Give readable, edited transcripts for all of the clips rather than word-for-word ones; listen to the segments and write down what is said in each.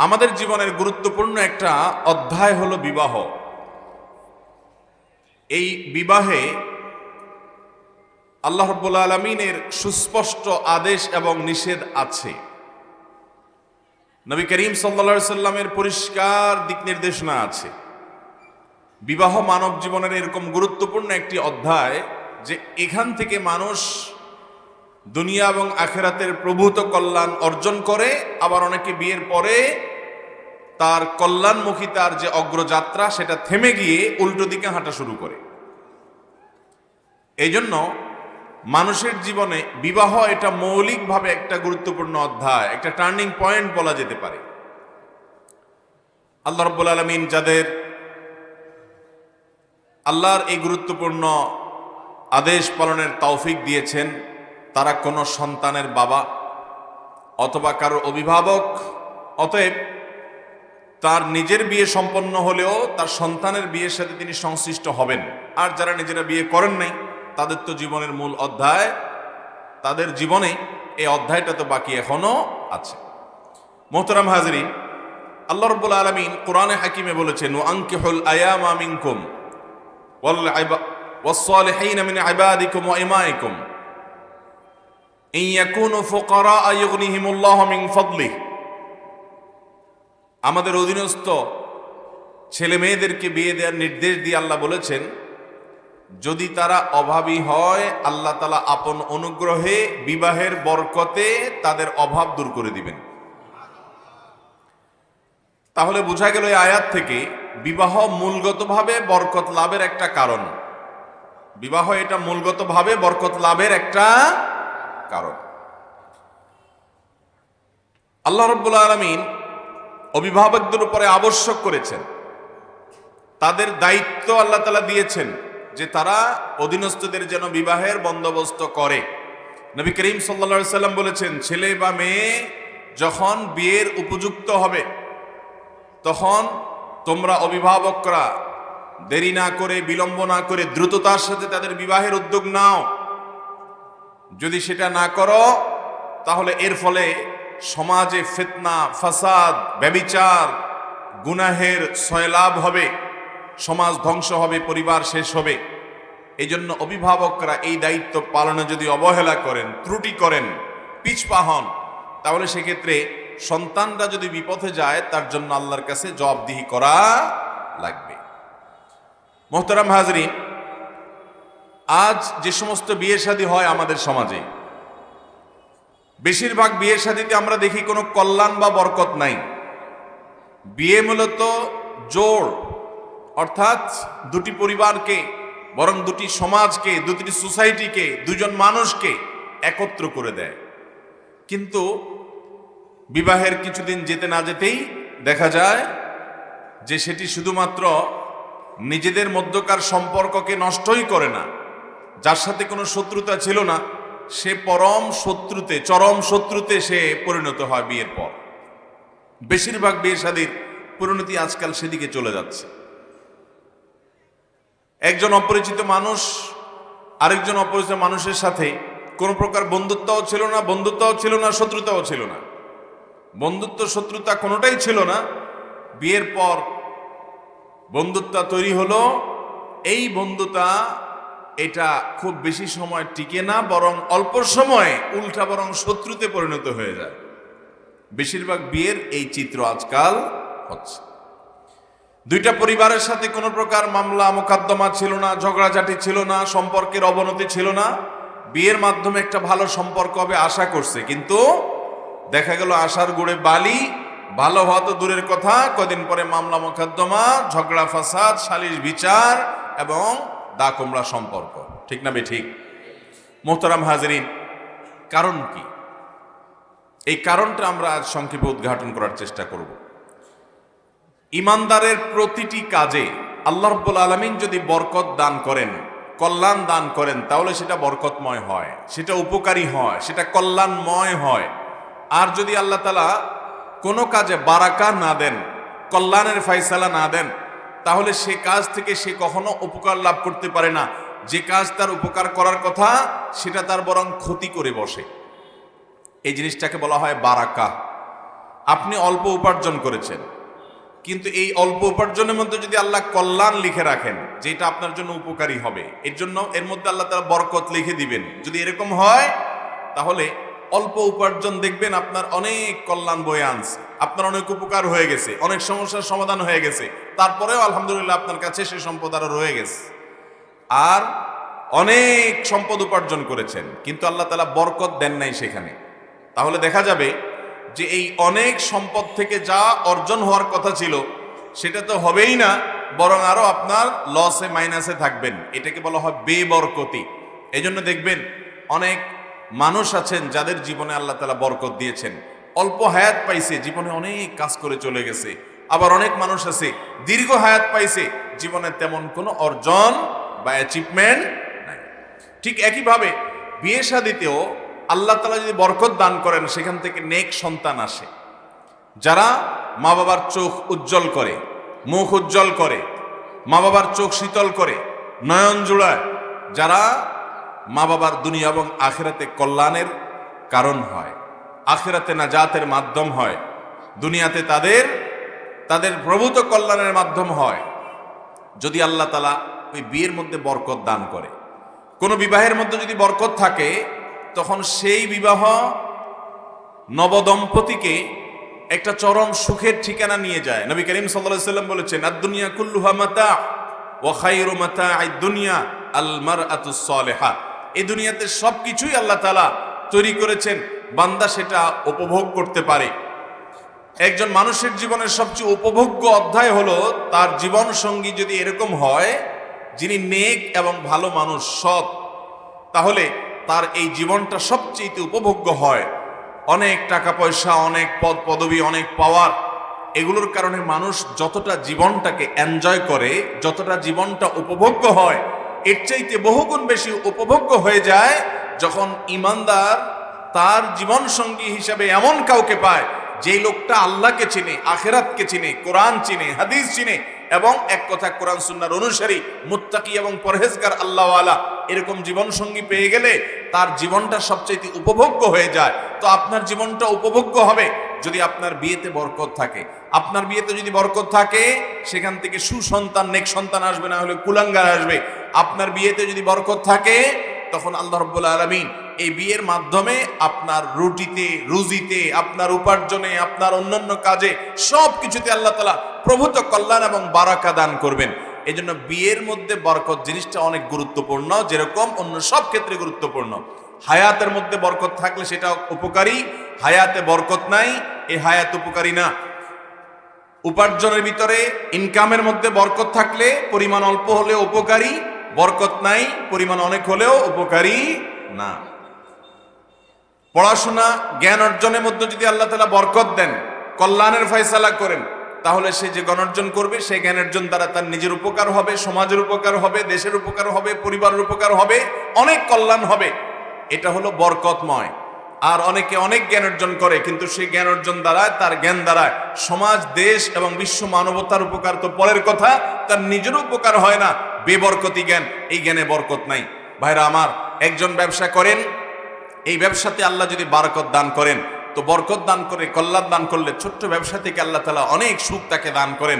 আমাদের জীবনের গুরুত্বপূর্ণ একটা অধ্যায় হলো বিবাহ। এই বিবাহে আল্লাহ রাব্বুল আলামিনের সুস্পষ্ট আদেশ এবং নিষেধ আছে। নবী করিম সাল্লাল্লাহু আলাইহি সাল্লামের পরিষ্কার দিক নির্দেশনা আছে। বিবাহ মানব জীবনের এরকম গুরুত্বপূর্ণ একটি অধ্যায় যে এখান থেকে মানুষ দুনিয়া এবং আখিরাতের প্রভূত কল্যাণ অর্জন করে, আবার অনেকে বিয়ের পরে তার কল্যাণমুখী তার যে অগ্রযাত্রা সেটা থেমে গিয়ে উল্টো দিকে হাঁটা শুরু করে। এই জন্য মানুষের জীবনে বিবাহ এটা মৌলিকভাবে একটা গুরুত্বপূর্ণ অধ্যায়, একটা টার্নিং পয়েন্ট বলা যেতে পারে। আল্লাহ রাব্বুল আলামিন যাদের আল্লাহর এই গুরুত্বপূর্ণ আদেশ পালনের তৌফিক দিয়েছেন, তারা কোনো সন্তানের বাবা অথবা কারোর অভিভাবক, অতএব তার নিজের বিয়ে সম্পন্ন হলেও তার সন্তানের বিয়ের সাথে তিনি সংশ্লিষ্ট হবেন। আর যারা নিজেরা বিয়ে করেন নাই, তাদের তো জীবনের মূল অধ্যায়, তাদের জীবনে এই অধ্যায়টা তো বাকি এখনো আছে। মোহতারাম হাজরিন, আল্লাহ রাব্বুল আলামিন কোরআনে হাকিমে বলেছেন, ওয়ানকিহুল আয়ামা মিনকুম ওয়াস-সালিহিনা মিন ইবাদিকুম ওয়া ইমাইকুম ইন ইয়াকুনু ফুকারা ইউগনিহিমুল্লাহু মিন ফাদলিহি। আমাদের অধীনস্থ ছেলে মেয়েদেরকে বিয়ে দেওয়ার নির্দেশ দিয়ে আল্লাহ বলেছেন, যদি তারা অভাবী হয় আল্লাহ তাআলা আপন অনুগ্রহে বিবাহের বরকতে তাদের অভাব দূর করে দিবেন। তাহলে বোঝা গেল এই আয়াত থেকে বিবাহ মূলগতভাবে বরকত লাভের একটা কারণ। বিবাহ এটা মূলগতভাবে বরকত লাভের একটা কারণ। আল্লাহ রাব্বুল আলামিন অভিভাবকদের উপরে আবশ্যক করেছেন, তাদের দায়িত্ব আল্লাহ তাআলা দিয়েছেন যে তারা অধীনস্থদের যেন বিবাহের বন্দোবস্ত করে। নবী করিম সাল্লাল্লাহু আলাইহি সাল্লাম বলেছেন, ছেলে বা মেয়ে যখন বিয়ের উপযুক্ত হবে তখন তোমরা অভিভাবকরা দেরি না করে, বিলম্ব না করে দ্রুততার সাথে তাদের বিবাহের উদ্যোগ নাও। যদি সেটা না করো তাহলে এর ফলে সমাজে ফিতনা, ফাসাদ, ব্যভিচার, গুনাহের সয়লাভ হবে, সমাজ ধ্বংস হবে, পরিবার শেষ হবে। এই জন্য অভিভাবকরা এই দায়িত্ব পালনে যদি অবহেলা করেন, ত্রুটি করেন, পিছপা হন, তাহলে সেক্ষেত্রে সন্তানরা যদি বিপথে যায় তার জন্য আল্লাহর কাছে জবাবদিহি করা লাগবে। মোহতারাম হাজরিন, আজ যে সমস্ত বিয়ে শাদী হয় আমাদের সমাজে, বেশিরভাগ বিয়ে শাদীতে আমরা দেখি কোনো কল্যাণ বা বরকত নাই। বিয়ে মূলত জোড়, অর্থাৎ দুটি পরিবারকে, বরং দুটি সমাজকে, দুটি সোসাইটিকে, দুজন মানুষকে একত্র করে দেয়। কিন্তু বিবাহের কিছুদিন যেতে না যেতেই দেখা যায় যে সেটি শুধুমাত্র নিজেদের মধ্যকার সম্পর্ককে নষ্টই করে না, যার সাথে কোনো শত্রুতা ছিল না সে পরম শত্রুতে, চরম শত্রুতে সে পরিণত হয় বিয়ের পর। বেশিরভাগ বিয়ে শাদীর পরিণতি আজকাল সেদিকে চলে যাচ্ছে। একজন অপরিচিত মানুষ আরেকজন অপরিচিত মানুষের সাথে কোনো প্রকার বন্ধুত্বও ছিল না, শত্রুতাও ছিল না। বন্ধুত্ব শত্রুতা কোনোটাই ছিল না। বিয়ের পর বন্ধুত্ব তৈরি হলো। এই বন্ধুতা এটা খুব বেশি সময় টিকে না, বরং অল্প সময়ে উল্টা বরং শত্রুতে পরিণত হয়ে যায়। বেশিরভাগ বিয়ের এই চিত্র আজকাল হচ্ছে। দুইটা পরিবারের সাথে কোনো প্রকার মামলা মোকদ্দমা ছিল না, ঝগড়াঝাটি ছিল না, সম্পর্কের অবনতি ছিল না। বিয়ের মাধ্যমে একটা ভালো সম্পর্ক হবে আশা করছে, কিন্তু দেখা গেল আশার গুড়ে বালি। ভালো হওয়া তো দূরের কথা, কদিন পরে মামলা মোকদ্দমা, ঝগড়া ফাসাদ, সালিশ বিচার এবং দা কুমড়া সম্পর্ক। ঠিক না বে ঠিক? মোহতারাম হাজরিন, কারণ কি? এই কারণটা আমরা আজ সংক্ষেপে উদ্ঘাটন করার চেষ্টা করব। ইমানদারের প্রতিটি কাজে আল্লাহ রাব্বুল আলামিন যদি বরকত দান করেন, কল্যাণ দান করেন, তাহলে সেটা বরকতময় হয়, সেটা উপকারী হয়, সেটা কল্যাণময় হয়। আর যদি আল্লাহ তাআলা কোনো কাজে বারাকা না দেন, কল্যাণের ফয়সালা না দেন, তাহলে সে কাজ থেকে সে কখনো উপকার লাভ করতে পারে না। যে কাজ তার উপকার করার কথা সেটা তার বরং ক্ষতি করে বসে। এই জিনিসটাকে বলা হয় বারাকা। আপনি অল্প উপার্জন করেছেন, কিন্তু এই অল্প উপার্জনের মধ্যে যদি আল্লাহ কল্যাণ লিখে রাখেন যেটা আপনার জন্য উপকারী হবে, এর জন্য এর মধ্যে আল্লাহ তাআলা বরকত লিখে দিবেন। যদি এরকম হয় তাহলে অল্প উপার্জন দেখবেন আপনার অনেক কল্যাণ বয়ে আনছে, আপনার অনেক উপকার হয়ে গেছে, অনেক সমস্যার সমাধান হয়ে গেছে, তারপরেও আলহামদুলিল্লাহ আপনার কাছে সে সম্পদ আরো রয়ে গেছে। আর অনেক সম্পদ উপার্জন করেছেন কিন্তু আল্লাহ তাআলা বরকত দেন নাই সেখানে, তাহলে দেখা যাবে যে এই অনেক সম্পদ থেকে যা অর্জন হওয়ার কথা ছিল সেটা তো হবেই না, বরং আরো আপনার লসে মাইনাসে থাকবেন। এটাকে বলা হয় বেবরকতি। এই জন্য দেখবেন অনেক মানুষ আছেন যাদের জীবনে আল্লাহ তাআলা বরকত দিয়েছেন, অল্প হায়াত পাইছে, জীবনে অনেক কাজ করে চলে গেছে। আবার অনেক মানুষ আছে দীর্ঘ হায়াত পাইছে, জীবনে তেমন কোনো অর্জন বা অ্যাচিভমেন্ট নাই। ঠিক একইভাবে বিয়ে শাদীতেও আল্লাহ তাআলা যদি বরকত দান করেন সেখান থেকে নেক সন্তান আসে, যারা মা বাবার চোখ উজ্জ্বল করে, মুখ উজ্জ্বল করে, মা বাবার চোখ শীতল করে, নয়ন জোড়ায়, যারা মা বাবার দুনিয়া এবং আখিরাতে কল্যাণের কারণ হয়, আখিরাতে নাজাতের মাধ্যম হয়, দুনিয়াতে তাদের প্রভূত কল্যাণের মাধ্যম হয়। যদি আল্লাহ তাআলা ওই বিয়ের মধ্যে বরকত দান করে, কোনো বিবাহের মধ্যে যদি বরকত থাকে, তখন সেই বিবাহ নবদম্পতিকে একটা চরম সুখের ঠিকানা নিয়ে যায়। নবী করিম সাল্লাল্লাহু আলাইহি ওয়াসাল্লাম বলেছেন, আদ-দুনিয়া কুল্লুহা মাতা ওয়া খায়রু মাতা'আদ দুনিয়া আল মারআতুস সালিহা। এই দুনিয়াতে সবকিছুই আল্লাহ তাআলা তৈরি করেছেন বান্দা সেটা উপভোগ করতে পারে। একজন মানুষের জীবনের সবচেয়ে উপভোগ্য অধ্যায় হলো তার জীবন সঙ্গী যদি এরকম হয় যিনি নেক এবং ভালো মানুষ, সৎ, তাহলে তার এই জীবনটা সবচেয়ে উপভোগ্য হয়। অনেক টাকা পয়সা, অনেক পদ পদবি, অনেক পাওয়ার, এগুলোর কারণে মানুষ যতটা জীবনটাকে এনজয় করে, যতটা জীবনটা উপভোগ্য হয়, এর চাইতে বহুগুণ বেশি উপভোগ্য হয়ে যায় যখন ঈমানদার তার জীবন সঙ্গী হিসাবে এমন কাউকে পায় যে লোকটা আল্লাহকে চিনে, আখিরাতকে চিনে, কোরআন চিনে, হাদিস চিনে, এবং এক কথা কোরআন সুন্নাহর অনুসারী, মুত্তাকি এবং পরহেজগার আল্লাহওয়ালা। এরকম জীবন সঙ্গী পেয়ে গেলে তার জীবনটা সবচেয়ে উপভোগ্য হয়ে যায়। তো আপনার জীবনটা উপভোগ্য হবে যদি আপনার বিয়েতে বরকত থাকে। আপনার বিয়েতে যদি বরকত থাকে সেখান থেকে সুসন্তান, নেক সন্তান আসবে, না হলে কুলাঙ্গার আসবে। আপনার বিয়েতে যদি বরকত থাকে তখন আল্লাহ রাব্বুল আলামিন এই বিয়ের মাধ্যমে আপনার রুটিতে, রুজিতে, আপনার উপার্জনে, আপনার অন্যান্য কাজে, সব কিছুতে আল্লাহ তাআলা প্রভূত কল্যাণ এবং বারাকা দান করবেন। এই জন্য বিয়ের মধ্যে বরকত জিনিসটা অনেক গুরুত্বপূর্ণ, যেরকম অন্য সব ক্ষেত্রে গুরুত্বপূর্ণ। হায়াতের মধ্যে বরকত থাকলে সেটা উপকারী, হায়াতে বরকত নাই, এই হায়াত উপকারী না। উপার্জনের ভিতরে, ইনকামের মধ্যে বরকত থাকলে পরিমাণ অল্প হলেও উপকারী, বরকত নাই পরিমাণ অনেক হলেও উপকারী না। পড়াশোনা, জ্ঞান অর্জনের মধ্যে যদি আল্লাহ তাআলা বরকত দেন, কল্যাণের ফয়সালা করেন, তাহলে সে যে জ্ঞান অর্জন করবে সেই জ্ঞান অর্জন দ্বারা তার নিজের উপকার হবে, সমাজের উপকার হবে, দেশের উপকার হবে, পরিবারের উপকার হবে, অনেক কল্যাণ হবে। এটা হলো বরকতময়। আর অনেকে অনেক জ্ঞান অর্জন করে কিন্তু সেই জ্ঞান অর্জন দ্বারা, তার জ্ঞান দ্বারা সমাজ, দেশ এবং বিশ্ব মানবতার উপকার তো পরের কথা, তার নিজের উপকার হয় না। বেবরকতি জ্ঞান, এই জ্ঞানে বরকত নাই। ভাইরা আমার, একজন ব্যবসা করেন, এই ব্যবসাতে আল্লাহ যদি বারাকত দান করেন, তো বরকত দান করে, কল্যাণ দান করলে ছোট্ট ব্যবসা থেকে আল্লাহ তাআলা অনেক সুখ তাকে দান করেন।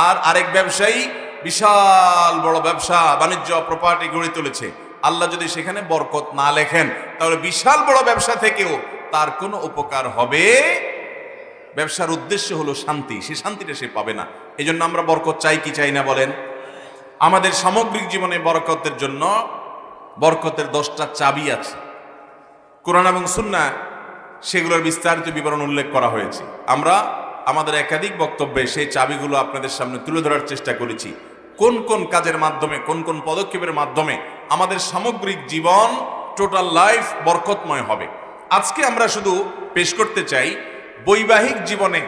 আর আরেক ব্যবসায়ী বিশাল বড় ব্যবসা, বাণিজ্য, প্রপার্টি গড়ে তুলেছে, আল্লাহ যদি সেখানে বরকত না লেখেন তাহলে বিশাল বড় ব্যবসা থেকেও তার কোনো উপকার হবে। ব্যবসার উদ্দেশ্য হলো শান্তি, সে শান্তিটা সে পাবে না। এই জন্য আমরা বরকত চাই কি চাই না বলেন? আমাদের সামগ্রিক জীবনে বরকতের জন্য বরকতের 10টা চাবি আছে, কোরআন এবং সুন্নাহ সেগুলোর বিস্তারিত বিবরণ উল্লেখ করা হয়েছে। আমরা আমাদের একাধিক বক্তব্যে সেই চাবিগুলো আপনাদের সামনে তুলে ধরার চেষ্টা করেছি। কোন কোন কাজের মাধ্যমে, কোন কোন পদক্ষেপের মাধ্যমে আমাদের সামগ্রিক জীবন, টোটাল লাইফ বরকতময় হবে। আজকে আমরা শুধু পেশ করতে চাই বৈবাহিক জীবনে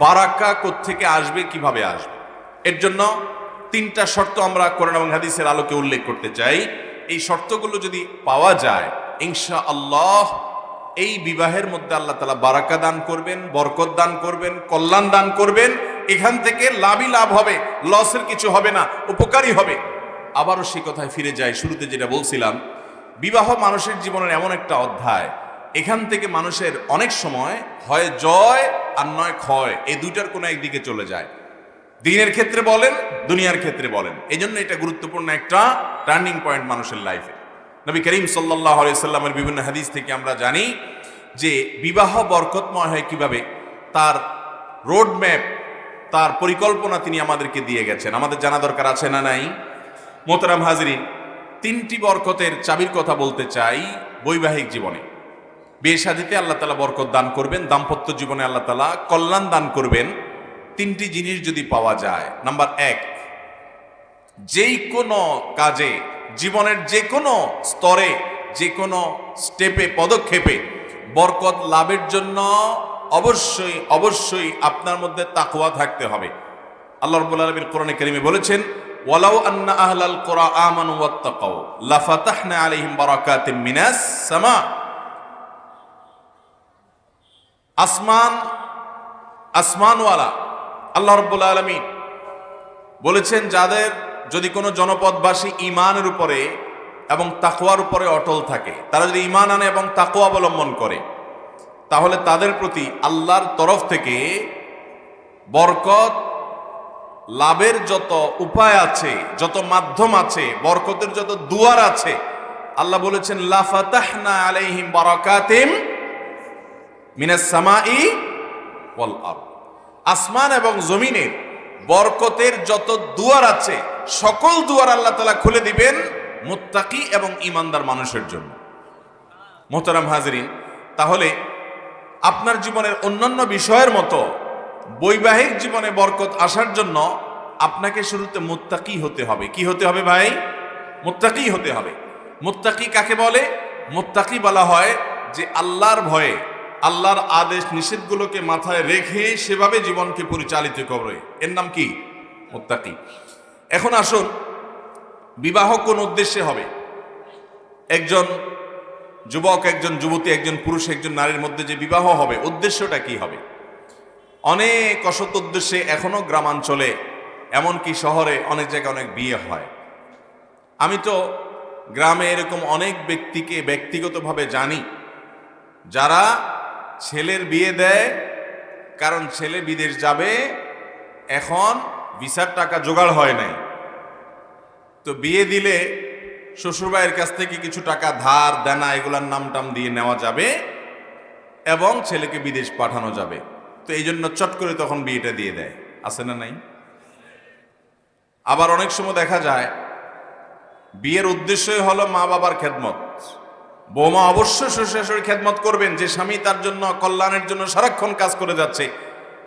বারাকা কোত্থেকে আসবে, কিভাবে আসবে। এর জন্য 3টা শর্ত আমরা কোরআন এবং হাদিসের আলোকে উল্লেখ করতে চাই। এই শর্তগুলো যদি পাওয়া যায়, ইনশাআল্লাহ এই বিবাহের মধ্যে আল্লাহ তাআলা বারাকা দান করবেন, বরকত দান করবেন, কল্যাণ দান করবেন। এখান থেকে লাভই লাভ হবে, লসের কিছু হবে না, উপকারী হবে। আবারও সে কথায় ফিরে যায়, শুরুতে যেটা বলছিলাম, বিবাহ মানুষের জীবনের এমন একটা অধ্যায় এখান থেকে মানুষের অনেক সময় হয় জয় আর নয় ক্ষয়, এই দুইটার কোনো একদিকে চলে যায়। দিনের ক্ষেত্রে বলেন, দুনিয়ার ক্ষেত্রে বলেন। এই জন্য এটা গুরুত্বপূর্ণ একটা টার্নিং পয়েন্ট মানুষের লাইফে। নবী করিম সাল্লাল্লাহু আলাইহি সাল্লামের বিভিন্ন হাদিস থেকে আমরা জানি যে বিবাহ বরকতময় হয় কিভাবে, তার রোড ম্যাপ, তার পরিকল্পনা তিনি আমাদেরকে দিয়ে গেছেন। আমাদের জানা দরকার আছে না নাই? মোহতারাম হাজরিন, 3টি বরকতের চাবির কথা বলতে চাই বৈবাহিক জীবনে। বিয়ে শাদীতে আল্লাহ তাআলা বরকত দান করবেন, দাম্পত্য জীবনে আল্লাহ তাআলা কল্যাণ দান করবেন। 3টি জিনিস যদি পাওয়া যায়, নাম্বার 1, যেই কোনো কাজে, জীবনের যে কোনো স্তরে, যে কোনো স্টেপে, পদক্ষেপে বরকত লাভের জন্য অবশ্যই অবশ্যই আপনার মধ্যে তাকওয়া থাকতে হবে। আল্লাহ রাব্বুল আলামিন কোরআনে কারীমে বলেছেন, ওয়ালাউ আন্না আহলাল কুরা আমানু ওয়াত্তাকাউ লাফাতাহনা আলাইহিম বারাকাতিম মিনাস সামা। আসমানওয়ালা আল্লাহ রাব্বুল আলামিন বলেছেন, যাদের যদি কোনো জনপদবাসী ঈমানের উপরে এবং তাকওয়ার উপরে অটল থাকে, তারা যদি ঈমান আনে এবং তাকওয়া অবলম্বন করে, তাহলে তাদের প্রতি আল্লাহর তরফ থেকে বরকত লাভের যত উপায় আছে, যত মাধ্যম আছে, বরকতের যত দুয়ার আছে, আল্লাহ বলেছেন লাফাতাহনা আলাইহিম বারাকাতিম মিনাস সামাই ওয়াল আরদ। আসমান এবং জমিনের বরকতের যত দুয়ার আছে, সকল দুয়ার আল্লাহ তাআলা খুলে দিবেন মুত্তাকি এবং ঈমানদার মানুষের জন্য। মোহতারাম হাজরিন, তাহলে আপনার জীবনের অন্যান্য বিষয়ের মতো বৈবাহিক জীবনে বরকত আসার জন্য আপনাকে শুরুতে মুত্তাকি হতে হবে। কি হতে হবে ভাই? মুত্তাকি হতে হবে। মুত্তাকি কাকে বলে? মুত্তাকি বলা হয় যে আল্লাহর ভয়ে, আল্লাহর আদেশ নিষেধগুলোকে মাথায় রেখে সেভাবে জীবনকে পরিচালিত করে, এর নাম কি? মুত্তাকি। এখন আসুন, বিবাহ কোন উদ্দেশ্যে হবে? একজন যুবক, একজন যুবতী, একজন পুরুষ, একজন নারীর মধ্যে যে বিবাহ হবে, উদ্দেশ্যটা কি হবে? অনেক অসৎ উদ্দেশ্যে এখনো গ্রামাঞ্চলে, এমনকি শহরে অনেক জায়গায় অনেক বিয়ে হয়। আমি তো গ্রামে এরকম অনেক ব্যক্তিকে ব্যক্তিগতভাবে জানি যারা ছেলের বিয়ে দেয়, কারণ ছেলে বিদেশ যাবে, এখন ভিসার টাকা জোগাড় হয় নাই, তো বিয়ে দিলে শ্বশুরবাড়ির কাছ থেকে কিছু টাকা ধার দেনা এগুলার নাম টাম দিয়ে নেওয়া যাবে এবং ছেলেকে বিদেশ পাঠানো যাবে। তো এই জন্য চট করে তখন বিয়েটা দিয়ে দেয়, আছে না নাই? আবার অনেক সময় দেখা যায় বিয়ের উদ্দেশ্যই হলো মা বাবার খেদমত। বৌমা অবশ্যই শ্বশুর শাশুড়ির খেদমত করবেন। যে স্বামী তার জন্য কল্যাণের জন্য সারাক্ষণ কাজ করে যাচ্ছে,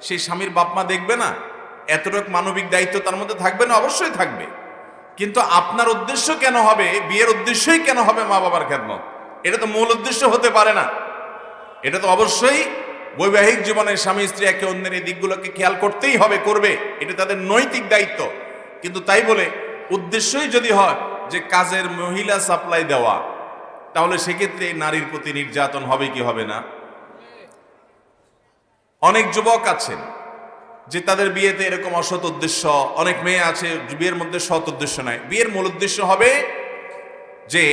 সেই স্বামীর বাপ মা দেখবে না? এতটুকু মানবিক দায়িত্ব তার মধ্যে থাকবে না? অবশ্যই থাকবে। কিন্তু আপনার উদ্দেশ্য কেন হবে, বিয়ের উদ্দেশ্যই কেন হবে মা বাবার খেদমত? এটা তো মূল উদ্দেশ্য হতে পারে না। এটা তো অবশ্যই বৈবাহিক জীবনে স্বামী স্ত্রী একে অন্যের এই দিকগুলোকে খেয়াল করতেই হবে, করবে, এটা তাদের নৈতিক দায়িত্ব। কিন্তু তাই বলে উদ্দেশ্যই যদি হয় যে কাজের মহিলা সাপ্লাই দেওয়া, তাহলে সেক্ষেত্রে নারীর প্রতি নির্যাতন হবে কি হবে না? অনেক যুবক আছেন যে তাদের বিয়েতে এরকম অসৎ উদ্দেশ্য, অনেক মেয়ে আছে বিয়ের মধ্যে সৎ উদ্দেশ্য নাই। বিয়ের মূল উদ্দেশ্য হবে যে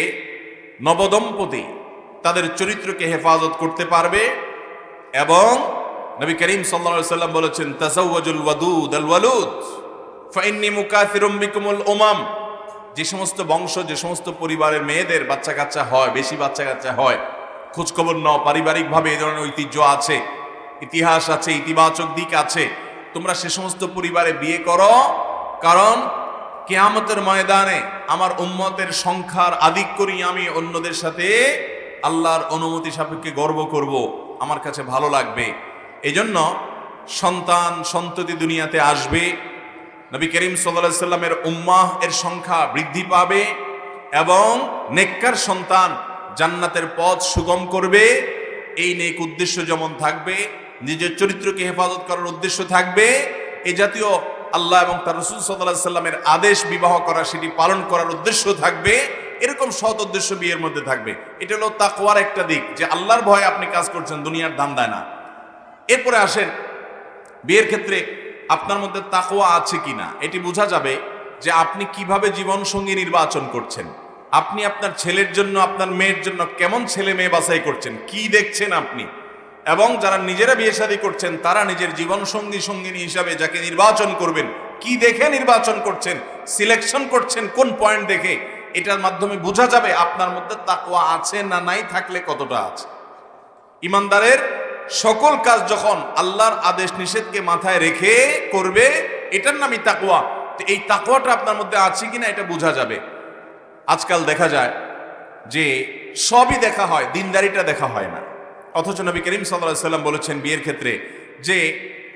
নবদম্পতি তাদের চরিত্রকে হেফাজত করতে পারবে। এবং নবী করিম সাল্লাল্লাহু আলাইহি ওয়াসাল্লাম বলেছেন, তাযাওয়াজুল ওয়াদুদ আল ওয়ালুদ ফাইন্নী মুকাথিরুম বিকুমুল উমাম। যে সমস্ত বংশ, যে সমস্ত পরিবারের মেয়েদের বাচ্চা কাচ্চা হয়, বেশি বাচ্চা কাচ্চা হয়, খোঁজখবর নাও, পারিবারিকভাবে এই ধরনের ঐতিহ্য আছে, ইতিহাস আছে, ইতিবাচক দিক আছে, তোমরা সে সমস্ত পরিবারে বিয়ে করো, কারণ কিয়ামতের ময়দানে আমার উম্মতের সংখ্যার আধিক্য নিয়ে আমি অন্যদের সাথে আল্লাহর অনুমতি সাপেক্ষে গর্ব করব, আমার কাছে ভালো লাগবে। এই জন্য সন্তান সন্ততি দুনিয়াতে আসবে, নবী করিম সাল্লাল্লাহু আলাইহি সাল্লামের উম্মাহ এর সংখ্যা বৃদ্ধি পাবে এবং নেককার সন্তান জান্নাতের পথ সুগম করবে। এই নেক উদ্দেশ্য যেমন থাকবে, নিজের চরিত্রকে হেফাজত করার উদ্দেশ্য থাকবে, এই জাতীয় আল্লাহ এবং তার রাসূল সাল্লাল্লাহু আলাইহি সাল্লামের আদেশ বিবাহ করা, সেটি পালন করার উদ্দেশ্য থাকবে। এরকম সৎ উদ্দেশ্য বিয়ের মধ্যে থাকবে। এটা হলো তাকওয়ার একটা দিক, যে আল্লাহর ভয়ে আপনি কাজ করছেন, দুনিয়ার ধান্দায় না। এরপরে আসেন, বিয়ের ক্ষেত্রে আপনার মধ্যে তাকওয়া আছে কিনা এটি বোঝা যাবে যে আপনি কিভাবে জীবন সঙ্গী নির্বাচন করছেন। আপনি আপনার ছেলের জন্য, আপনার মেয়ের জন্য কেমন ছেলে মেয়ে বাছাই করছেন, কি দেখছেন আপনি, এবং যারা নিজেরা বিয়ে শাদী করছেন তারা নিজের জীবন সঙ্গী সঙ্গিনী হিসাবে যাকে নির্বাচন করবেন, কি দেখে নির্বাচন করছেন, সিলেকশন করছেন কোন পয়েন্ট দেখে, এটার মাধ্যমে বোঝা যাবে আপনার মধ্যে তাকওয়া আছে না নাই, থাকলে কতটা আছে। ইমানদারের সকল কাজ যখন আল্লাহর আদেশ নিষেধকে মাথায় রেখে করবে, এটার নামই তাকওয়া। তো এই তাকওয়াটা আপনার মধ্যে আছে কিনা এটা বোঝা যাবে। আজকাল দেখা যায় যে সবই দেখা হয়, দিনদারিটা দেখা হয় না। অথচ নবী করিম সাল্লাল্লাহু আলাইহি সাল্লাম বলেছেন বিয়ের ক্ষেত্রে যে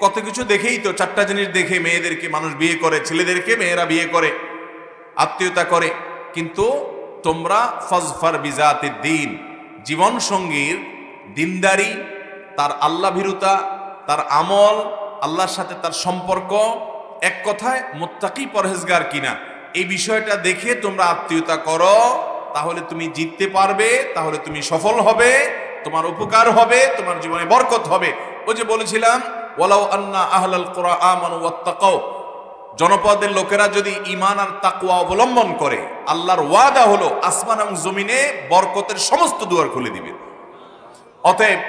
কত কিছু দেখেই তো, 4টা জিনিস দেখে মেয়েদেরকে মানুষ বিয়ে করে, ছেলেদেরকে মেয়েরা বিয়ে করে, আত্মীয়তা করে, কিন্তু তোমরা ফাজফার বিজাতিদ দ্বীন, জীবন সঙ্গীর দিনদারি, তার আল্লাহ ভীরুতা, তার আমল, আল্লাহর সাথে তার সম্পর্ক, এক কথায় মুত্তাকি পরহেজগার কিনা, এই বিষয়টা দেখে তোমরা আত্মীয়তা করো, তাহলে তুমি জিততে পারবে, তাহলে তুমি সফল হবে, তোমার উপকার হবে, তোমার জীবনে বরকত হবে। ওই যে বলেছিলাম ওয়ালাউ আন্না আহলাল কুরআ আমানু ওয়াত্তাকাউ, জনপদের লোকেরা যদি ঈমান আর তাকওয়া অবলম্বন করে, আল্লাহর ওয়াদা হলো আসমান এবং জমিনে বরকতের সমস্ত দুয়ার খুলে দিবে। অতএব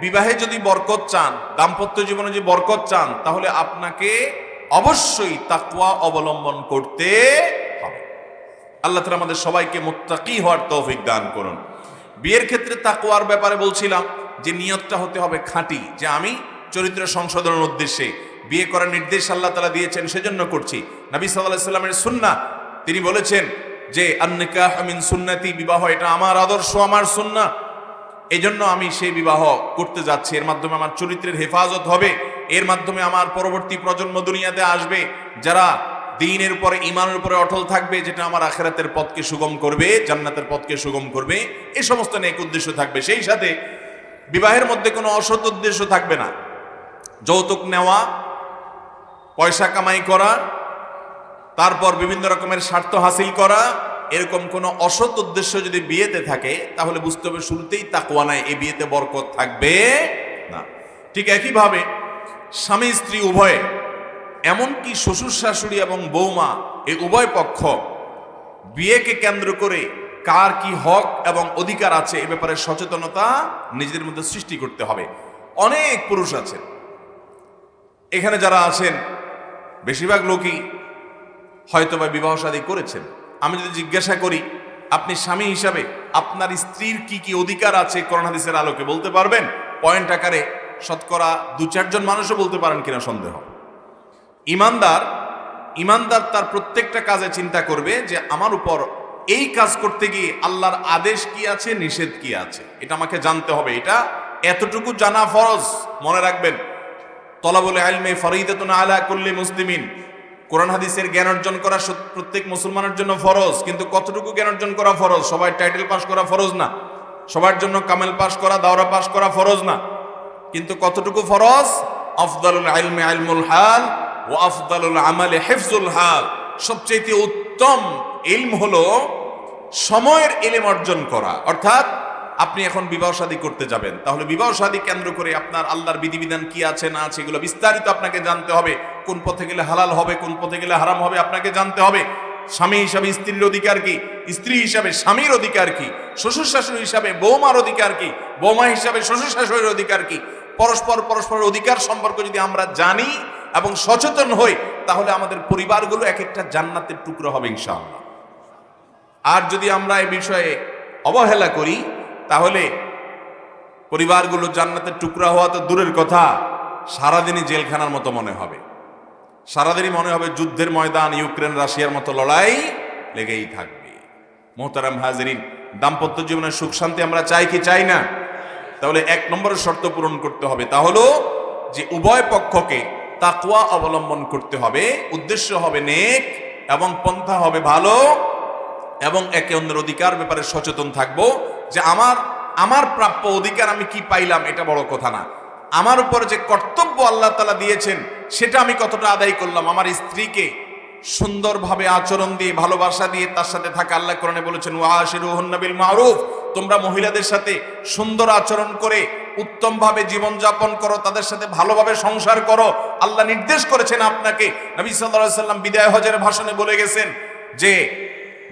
বিবাহে যদি বরকত চান, দাম্পত্য জীবনে যদি বরকত চান, তাহলে আপনাকে অবশ্যই তাকওয়া অবলম্বন করতে হবে। আল্লাহ তাআলা আমাদের সবাইকে মুত্তাকি হওয়ার তৌফিক দান করুন। বিয়ের ক্ষেত্রে তাকওয়ার ব্যাপারে বলছিলাম যে নিয়তটা হতে হবে খাঁটি, যে আমি চরিত্র সংশোধনের উদ্দেশ্যে বিয়ে করার নির্দেশ আল্লাহ তাআলা দিয়েছেন, সেজন্য করছি। নবী সাল্লাল্লাহু আলাইহি সাল্লামের সুন্নাহ, তিনি বলেছেন যে আন-নিকাহ মিন সুন্নতি, বিবাহ এটা আমার আদর্শ, আমার সুন্নাহ, এই জন্য আমি সেই বিবাহ করতে যাচ্ছি। এর মাধ্যমে আমার চরিত্রের হেফাজত হবে, এর মাধ্যমে আমার পরবর্তী প্রজন্ম দুনিয়াতে আসবে যারা দ্বীনের উপরে, ঈমানের উপরে অটল থাকবে, যেটা আমার আখিরাতের পথকে সুগম করবে, জান্নাতের পথকে সুগম করবে। এই সমস্ত নেক উদ্দেশ্য থাকবে। সেই সাথে বিবাহের মধ্যে কোনো অসৎ উদ্দেশ্য থাকবে না। যৌতুক নেওয়া, পয়সা কামাই করা, তারপর বিভিন্ন রকমের স্বার্থ হাসিল করা, এরকম কোনো অসৎ উদ্দেশ্য যদি বিয়েতে থাকে, তাহলে বুঝতে হবে শুরুতেই তাকওয়া নাই, এই বিয়েতে বরকত থাকবে না। ঠিক একইভাবে স্বামী স্ত্রী উভয়ে, এমনকি শ্বশুর শাশুড়ি এবং বৌমা, এই উভয় পক্ষ বিয়েকে কেন্দ্র করে কার কি হক এবং অধিকার আছে এ ব্যাপারে সচেতনতা নিজেদের মধ্যে সৃষ্টি করতে হবে। অনেক পুরুষ আছেন এখানে যারা আছেন, বেশিরভাগ লোকই হয়তোবা বিবাহ শাদী করেছেন। আমি যদি জিজ্ঞাসা করি আপনি স্বামী হিসাবে আপনার স্ত্রীর কি কি অধিকার আছে কোরআন হাদিসের আলোকে বলতে পারবেন? পয়েন্ট আকারে শতকরা 2-4 জন মানুষও বলতে পারেন কিনা সন্দেহ। ইমানদার তার প্রত্যেকটা কাজে চিন্তা করবে যে আমার উপর এই কাজ করতে গিয়ে আল্লাহর আদেশ কি আছে, নিষেধ কি আছে, এটা আমাকে জানতে হবে। এটা এতটুকু জানা ফরজ। মনে রাখবেন, তলাবুল ইলমি ফরিদাতুন আলা কুল্লি মুসলিমিন, কোরআন হাদিসের জ্ঞান অর্জন করা প্রত্যেক মুসলমানের জন্য ফরজ। কিন্তু কতটুকু জ্ঞান অর্জন করা ফরজ? সবাই টাইটেল পাস করা ফরজ না, সবার জন্য কামেল পাস করা, দাওরা পাস করা ফরজ না। কিন্তু কতটুকু ফরজ? আফদালুল ইলমি ইলমুল হাল ওয়া আফদালুল আমালি হিফজুল হাল। সবচেয়ে উত্তম ইলম হলো সময়ের ইলম অর্জন করা। অর্থাৎ আপনি এখন বিবাহ শাদী করতে যাবেন, তাহলে বিবাহ শাদী কেন্দ্র করে আপনার আল্লাহর বিধিবিধান কি আছে না আছে এগুলো বিস্তারিত আপনাকে জানতে হবে। কোন পথে গেলে হালাল হবে, কোন পথে গেলে হারাম হবে আপনাকে জানতে হবে। স্বামী হিসাবে স্ত্রীর অধিকার কি, স্ত্রী হিসাবে স্বামীর অধিকার কি, শ্বশুর শাশুড়ি হিসাবে বৌমার অধিকার কি, বৌমা হিসাবে শ্বশুর শাশুড়ির অধিকার কি। পরস্পরের অধিকার সম্পর্কে যদি আমরা জানি এবং সচেতন হই, তাহলে আমাদের পরিবারগুলো এক একটা জান্নাতের টুকরো হবে ইনশাআল্লাহ। আর যদি আমরা এই বিষয়ে অবহেলা করি, তাহলে পরিবারগুলো জান্নাতের টুকরা হওয়া তো দূরের কথা, সারাদিনই জেলখানার মতো মনে হবে। সারাদিনই মনে হবে যুদ্ধের ময়দান, ইউক্রেন রাশিয়ার মতো লড়াই লেগেই থাকবে। মোহতারাম হাজিরিন, দাম্পত্য জীবনের সুখ শান্তি আমরা চাই কি চাই না? তাহলে 1 নম্বরের শর্ত পূরণ করতে হবে, তা হলো যে উভয় পক্ষকে তাকওয়া অবলম্বন করতে হবে। উদ্দেশ্য হবে নেক এবং পন্থা হবে ভালো, এবং একে অন্যের অধিকার ব্যাপারে সচেতন থাকবো যে আমার প্রাপ্য অধিকার আমি কি পাইলাম এটা বড় কথা না, আমার উপর যে কর্তব্য আল্লাহ তাআলা দিয়েছেন সেটা আমি কতটা আদায় করলাম। আমার স্ত্রীকে সুন্দরভাবে আচরণ দিয়ে, ভালোবাসা দিয়ে তার সাথে থাকা। আল্লাহ কোরআনে বলেছেন ওয়াশিরুহুন্না বিল মারুফ, তোমরা মহিলাদের সাথে সুন্দর আচরণ করে উত্তমভাবে জীবনযাপন করো, তাদের সাথে ভালোভাবে সংসার করো। আল্লাহ নির্দেশ করেছেন আপনাকে। নবী সাল্লাল্লাহু আলাইহি ওয়াসাল্লাম বিদায় হজের ভাষণে বলে গেছেন যে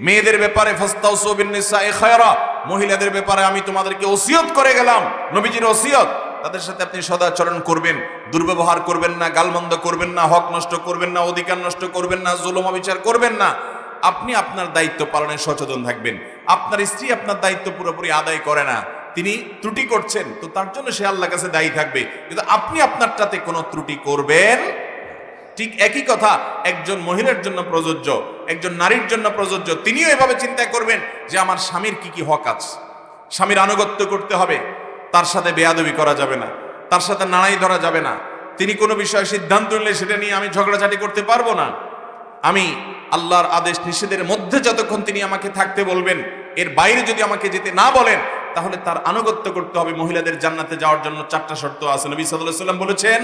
মেয়েদের ব্যাপারে ফাস্তাউসু বিন-নিসাই খায়রা, মহিলাদের ব্যাপারে আমি তোমাদেরকে ওসিয়ত করে গেলাম, নবীজির ওসিয়ত। তাদের সাথে আপনি সদাচরণ করবেন, দুর্ব্যবহার করবেন না, গালমন্দ করবেন না, হক নষ্ট করবেন না, অধিকার নষ্ট করবেন না, জুলুম অবিচার করবেন না। আপনি আপনার দায়িত্ব পালনে সচেতন থাকবেন। আপনার স্ত্রী আপনার দায়িত্ব পুরোপুরি আদায় করে না, তিনি ত্রুটি করছেন, তো তার জন্য সে আল্লাহর কাছে দায়ী থাকবে, কিন্তু আপনি আপনারটাতে কোনো ত্রুটি করবেন। ঠিক একই কথা একজন মহিলার জন্য প্রযোজ্য, একজন নারীর জন্য প্রযোজ্য। তিনিও এভাবে চিন্তা করবেন যে আমার স্বামীর কি কি হক আছে, স্বামীর আনুগত্য করতে হবে, তার সাথে বেয়াদবি করা যাবে না, তার সাথে নাড়াই ধরা যাবে না, তিনি কোনো বিষয়ে সিদ্ধান্ত নিলে সেটা নিয়ে আমি ঝগড়াঝাটি করতে পারবো না। আমি আল্লাহর আদেশ নিষেধের মধ্যে যতক্ষণ তিনি আমাকে থাকতে বলবেন, এর বাইরে যদি আমাকে যেতে না বলেন, তাহলে তার আনুগত্য করতে হবে। মহিলাদের জান্নাতে যাওয়ার জন্য 4টা শর্ত আছে। নবী সাল্লাল্লাহু আলাইহি ওয়াসাল্লাম বলেছেন,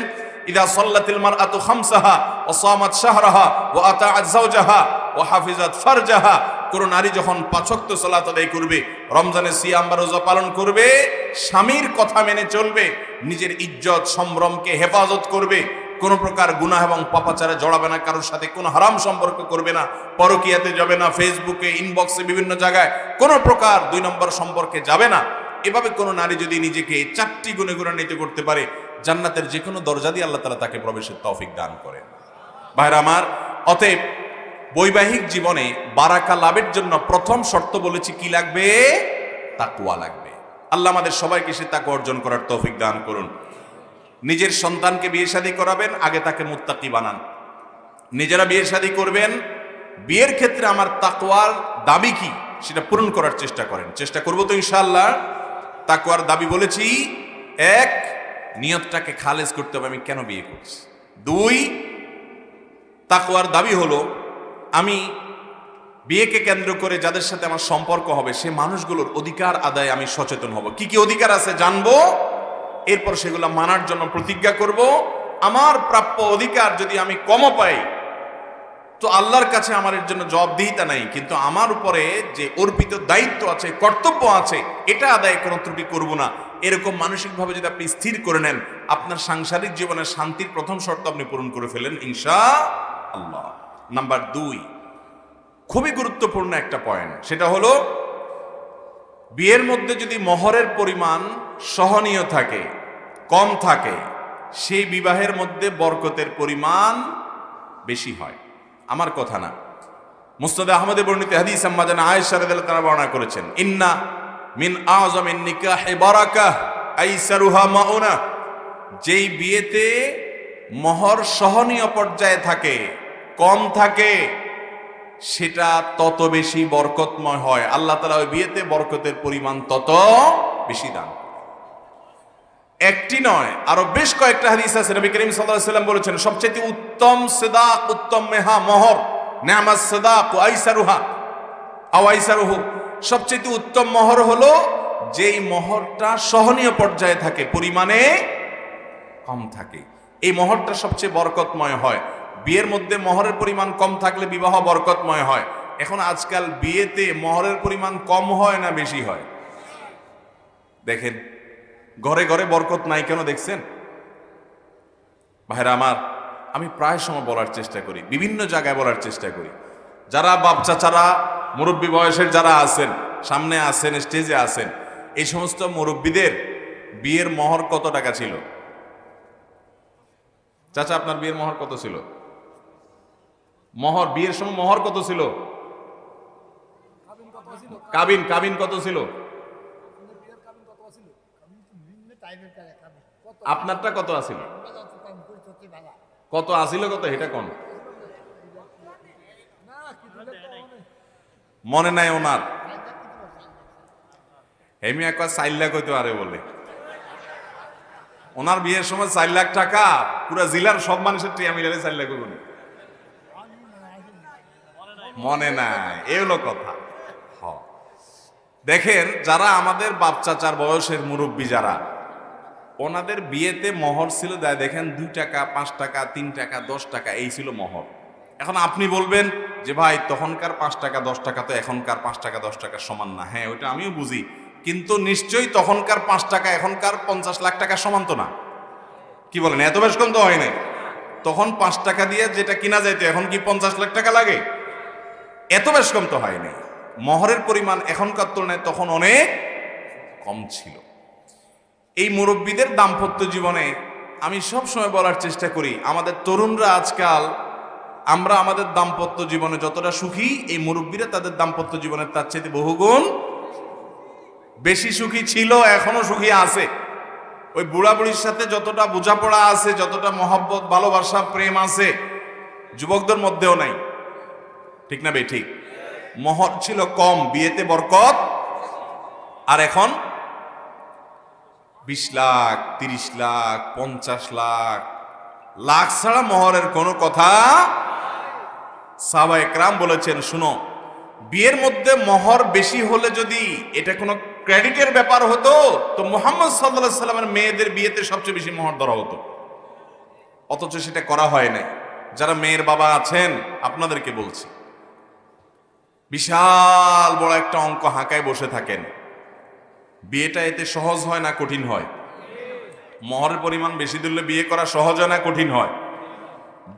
ইদা সাল্লাতিল মারআতু খামসাহা ওয়া সামাত শাহরাহা ওয়া আতাআত যাওজাহা ওয়া হাফিজাত ফারজাহা, কোন নারী যখন 5 ওয়াক্ত সালাত আদায় করবে, রমজানের সিয়াম বা রোজা পালন করবে, স্বামীর কথা মেনে চলবে, নিজের ইজ্জত সম্ভ্রমকে হেফাজত করবে, কোন প্রকার গুনাহ এবং পাপাচারে জড়াবে না, কারোর সাথে কোনো হারাম সম্পর্ক করবে না, পরকীয়াতে যাবে না, ফেসবুকে ইনবক্সে বিভিন্ন জায়গায় কোনো প্রকার 2 নম্বর সম্পর্কে যাবে না। এভাবে কোন নারী যদি নিজেকে 4টি গুণে গুণান্বিত করতে পারে, জান্নাতের যে কোনো দরজা দিয়ে আল্লাহ তাআলা তাকে প্রবেশের তৌফিক দান করেন। ভাইরা আমার, অতএব বৈবাহিক জীবনে বারাকা লাভের জন্য প্রথম শর্ত বলেছি কি লাগবে? তাকওয়া লাগবে। আল্লাহ আমাদের সবাইকে সে তাকওয়া অর্জন করার তৌফিক দান করুন। নিজের সন্তানকে বিয়ে শাদী করাবেন, আগে তাকে মুত্তাকি বানান। নিজেরা বিয়ে শাদী করবেন, বিয়ের ক্ষেত্রে আমার তাকওয়ার দাবি কি সেটা পূরণ করার চেষ্টা করেন। চেষ্টা করব তো ইনশাআল্লাহ। তাকওয়ার দাবি বলেছি, 1, নিয়তটাকে খালেজ করতে হবে, আমি কেন বিয়ে করছি। 2, তাকওয়ার দাবি হলো আমি বিয়েকে কেন্দ্র করে যাদের সাথে আমার সম্পর্ক হবে সে মানুষগুলোর অধিকার আদায়ে আমি সচেতন হব। কি কি অধিকার আছে জানবো, এরপর সেগুলো মানার জন্য প্রতিজ্ঞা করব। আমার প্রাপ্য অধিকার যদি আমি কমও পাই, তো আল্লাহর কাছে আমার এর জন্য জবাবদিহিতা নাই, কিন্তু আমার উপরে যে অর্পিত দায়িত্ব আছে, কর্তব্য আছে, এটা আদায়ে কোনো ত্রুটি করব না। এরকম মানসিকভাবে যদি আপনি স্থির করে নেন, আপনার সাংসারিক জীবনের শান্তির প্রথম শর্ত আপনি পূরণ করে ফেলেন ইনশাআল্লাহ। নাম্বার 2, খুবই গুরুত্বপূর্ণ একটা পয়েন্ট, সেটা হলো বিয়ের মধ্যে যদি মোহরের পরিমাণ সহনীয় থাকে, কম থাকে, সেই বিবাহের মধ্যে বরকতের পরিমাণ বেশি হয়। আমার কথা না, মুসনাদ আহমদে বর্ণিত হাদিস আম্মা জানা আয়েশা রাদিয়াল্লাহু তাআলা বর্ণনা করেছেন, ইন্না মিন আযমিন নিকাহি বারাকাহ আইসারুহা মাউনা, যেই বিয়েতে মোহর সহনীয় পর্যায়ে থাকে, কম থাকে, সেটা তত বেশি বরকতময় হয়। আল্লাহ তাআলা ওই বিয়েতে বরকতের পরিমাণ তত বেশি দান করেন। একটি নয়, আরো বেশ কয়েকটা হাদিস আছে। নবী করিম সাল্লাল্লাহু আলাইহি ওয়াসাল্লাম বলেছেন, সবচেয়ে উত্তম সাদাক, উত্তম মেহা মোহর, নি'মাস সাদাক ওয়া আইসারুহা আও আইসারুহু, সবচেয়ে উত্তম মোহর হলো যেই মোহরটা সহনীয় পর্যায়ে থাকে, পরিমাণে কম থাকে, এই মোহরটা সবচেয়ে বরকতময় হয়। বিয়ের মধ্যে মোহরের পরিমাণ কম থাকলে বিবাহ বরকতময় হয়। এখন আজকাল বিয়েতে মোহরের পরিমাণ কম হয় না বেশি হয়? দেখেন, ঘরে ঘরে বরকত নাই কেন দেখছেন? ভাইরা আমার, আমি প্রায় সময় বলার চেষ্টা করি, বিভিন্ন জায়গায় বলার চেষ্টা করি, যারা বাপ চাচারা মুরব্বী বয়সের যারা আছেন, সামনে আছেন, স্টেজে আছেন, এই সমস্ত মুরব্বীদের বিয়ের মোহর কত টাকা ছিল? চাচা, আপনার বিয়ের মোহর কত ছিল? মোহর বিয়ের সময় মোহর কত ছিল? কাবিন কত ছিল? আপনারটা কত আছিল? কত আসিল, কত এটা কোন মনে নাই ওনার? হেমি একবার 4 লাখ হইতে পারে বলে, ওনার বিয়ের সময় 4 লাখ টাকা, পুরা জেলার সব মানুষের টিয়া মিলালে 4 লাখ হইব। মনে নাই, এই হলো কথা। দেখেন, যারা আমাদের বাপ চাচার বয়সের মুরব্বী যারা, ওনাদের বিয়েতে মোহর ছিল দেখেন 2 টাকা, 5 টাকা, 3 টাকা, 10 টাকা, এই ছিল মোহর। এখন আপনি বলবেন যে ভাই তখনকার 5 টাকা 10 টাকা তো এখনকার 5 টাকা 10 টাকা সমান না। হ্যাঁ, ওইটা আমিও বুঝি, কিন্তু নিশ্চয়ই তখনকার 5 টাকা এখনকার 50 লাখ টাকা সমান তো না। কি বলেন? এত বেশ কম তো হয় নাই। তখন 5 টাকা দিয়ে যেটা কিনা যাইতো এখন কি 50 লাখ টাকা লাগে? এত বেশ কম তো হয়নি। মহরের পরিমাণ এখনকার তুলনায় তখন অনেক কম ছিল। এই মুরব্বীদের দাম্পত্য জীবনে আমি সব সময় বলার চেষ্টা করি, আমাদের তরুণরা আজকাল, আমরা আমাদের দাম্পত্য জীবনে যতটা সুখী, এই মুরব্বীরা তাদের দাম্পত্য জীবনের তার চাইতে বহুগুণ বেশি সুখী ছিল, এখনো সুখী আছে। ওই বুড়া বুড়ির সাথে যতটা বোঝাপড়া আছে, যতটা মহব্বত, ভালোবাসা, প্রেম আছে, যুবকদের মধ্যেও নাই। ঠিক না বে ঠিক? মহর ছিল কম, বিয়েতে বরকত। আর এখন 20 লাখ, 30 লাখ, 50 লাখ, লাখ ছাড়া মহরের কোনো কথা। সাহাবায়ে কেরাম বলেছেন, শুনো, বিয়ের মধ্যে মহর বেশি হলে যদি এটা কোনো ক্রেডিটের ব্যাপার হতো, তো মুহাম্মদ সাল্লাল্লাহু আলাইহি সাল্লামের মেয়েদের বিয়েতে সবচেয়ে বেশি মহর ধরা হতো। অথচ সেটা করা হয় নাই। যারা মেয়ের বাবা আছেন, আপনাদেরকে বলছি, বিশাল বড় একটা অঙ্ক হাঁকায় বসে থাকেন। বিয়েটা এতে সহজ হয় না কঠিন হয়? মহরের পরিমাণ বেশি দিলে বিয়ে করা সহজ হয় না কঠিন হয়?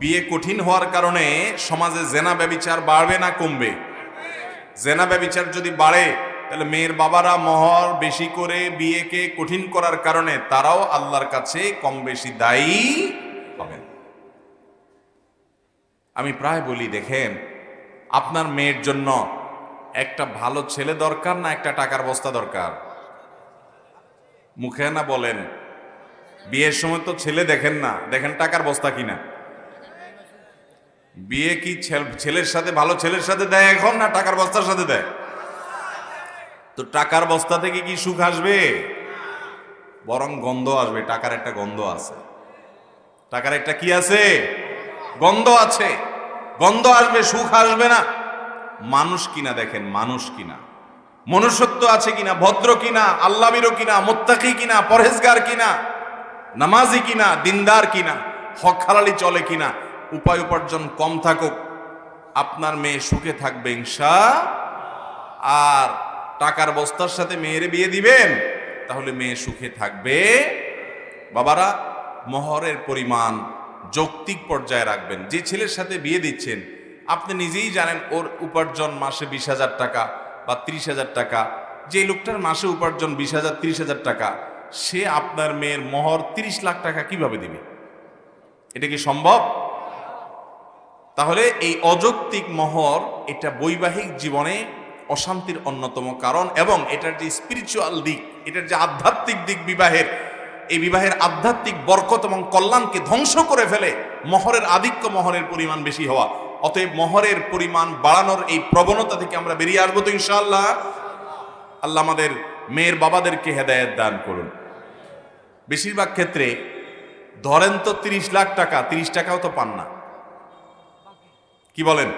বিয়ে কঠিন হওয়ার কারণে সমাজে জেনা ব্যভিচার বাড়বে না কমবে? জেনা ব্যভিচার যদি বাড়ে, তাহলে মেয়ের বাবারা মহর বেশি করে বিয়েকে কঠিন করার কারণে তারাও আল্লাহর কাছে কম বেশি দায়ী হবেন। আমি প্রায় বলি, দেখেন, আপনার মেয়ের জন্য একটা ভালো ছেলে দরকার না একটা টাকার বস্তা দরকার? মুখে না বলেন, বিয়ের সময় তো ছেলে দেখেন না, দেখেন টাকার বস্তা কিনা। বিয়ে কি ছেলের সাথে, ভালো ছেলের সাথে দেয় এখন, না টাকার বস্তার সাথে দেয়? তো টাকার বস্তা থেকে কি সুখ আসবে? বরং গন্ধ আসবে। টাকার একটা গন্ধ আছে। টাকার একটা কি আছে? গন্ধ আছে। গন্ধ আসবে, সুখ আসবে না। মানুষ কিনা দেখেন, মানুষ কিনা, মনুষ্যত্ব আছে কিনা, ভদ্র কিনা, আল্লাহবিরো কিনা, মুত্তাকি কিনা, পরহেজগার কিনা, নামাজি কিনা, দিনদার কিনা, হক হালালি চলে কিনা। উপায় উপার্জন কম থাকুক, আপনার মেয়ে সুখে থাকবে ইনশাআল্লাহ। আর টাকার বস্তার সাথে মেয়ের বিয়ে দিবেন, তাহলে মেয়ে সুখে থাকবে। বাবারা, মহরের পরিমাণ যৌক্তিক পর্যায়ে রাখবেন। যে ছেলের সাথে বিয়ে দিচ্ছেন, আপনি নিজেই জানেন ওর উপার্জন মাসে 20,000 টাকা বা 30,000 টাকা। যে লোকটার মাসে উপার্জন 20,000, 30,000 টাকা, সে আপনার মেয়ের মহর 30 লাখ টাকা কিভাবে দিবে? এটা কি সম্ভব? তাহলে এই অযৌক্তিক মহর, এটা বৈবাহিক জীবনে অশান্তির অন্যতম কারণ, এবং এটার যে স্পিরিচুয়াল দিক, এটার যে আধ্যাত্মিক দিক বিবাহের, এই বিবাহের আধ্যাত্মিক বরকত এবং কল্যাণকে ধ্বংস করে ফেলে মহরের আধিক্য, মহরের পরিমাণ বেশি হওয়া। অতএব মহরের পরিমাণ বাড়ানোর এই প্রবণতা থেকে আমরা বেরিয়ে আসবো তো ইনশাআল্লাহ। আল্লাহ আমাদের মেয়ের বাবাদেরকে হেদায়েত দান করুন। বেশিরভাগ ক্ষেত্রে ধরেন তো 30 লাখ টাকা, 30 টাকাও তো পান না। কি বলেন?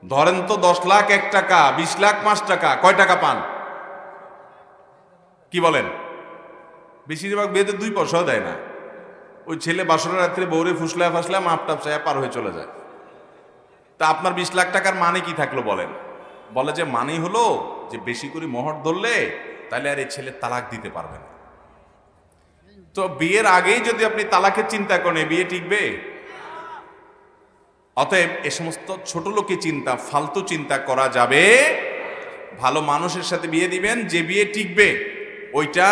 ধরেন তো 10 লাখ 1 টাকা, 20 লাখ 5 টাকা, কয় টাকা পান? কি বলেন? বেশিরভাগ বিয়েতে 2 পয়সাও দেয় না। ওই ছেলে বাসরের রাত্রে বউরে ফুসলা ফাসলা মাপটাপ চায় পার হয়ে চলে যায়। তা আপনার 20 লাখ টাকার মানে কি থাকলো বলেন? বলে যে মানেই হলো যে বেশি করে মোহর ধরলে তাহলে আর এই ছেলে তালাক দিতে পারবে না। তো বিয়ের আগেই যদি আপনি তালাকের চিন্তা করেন, বিয়ে টিকবে? অতএব এ সমস্ত ছোট লোকের চিন্তা, ফালতু চিন্তা করা যাবে। ভালো মানুষের সাথে বিয়ে দিবেন, যে বিয়ে টিকবে ওইটা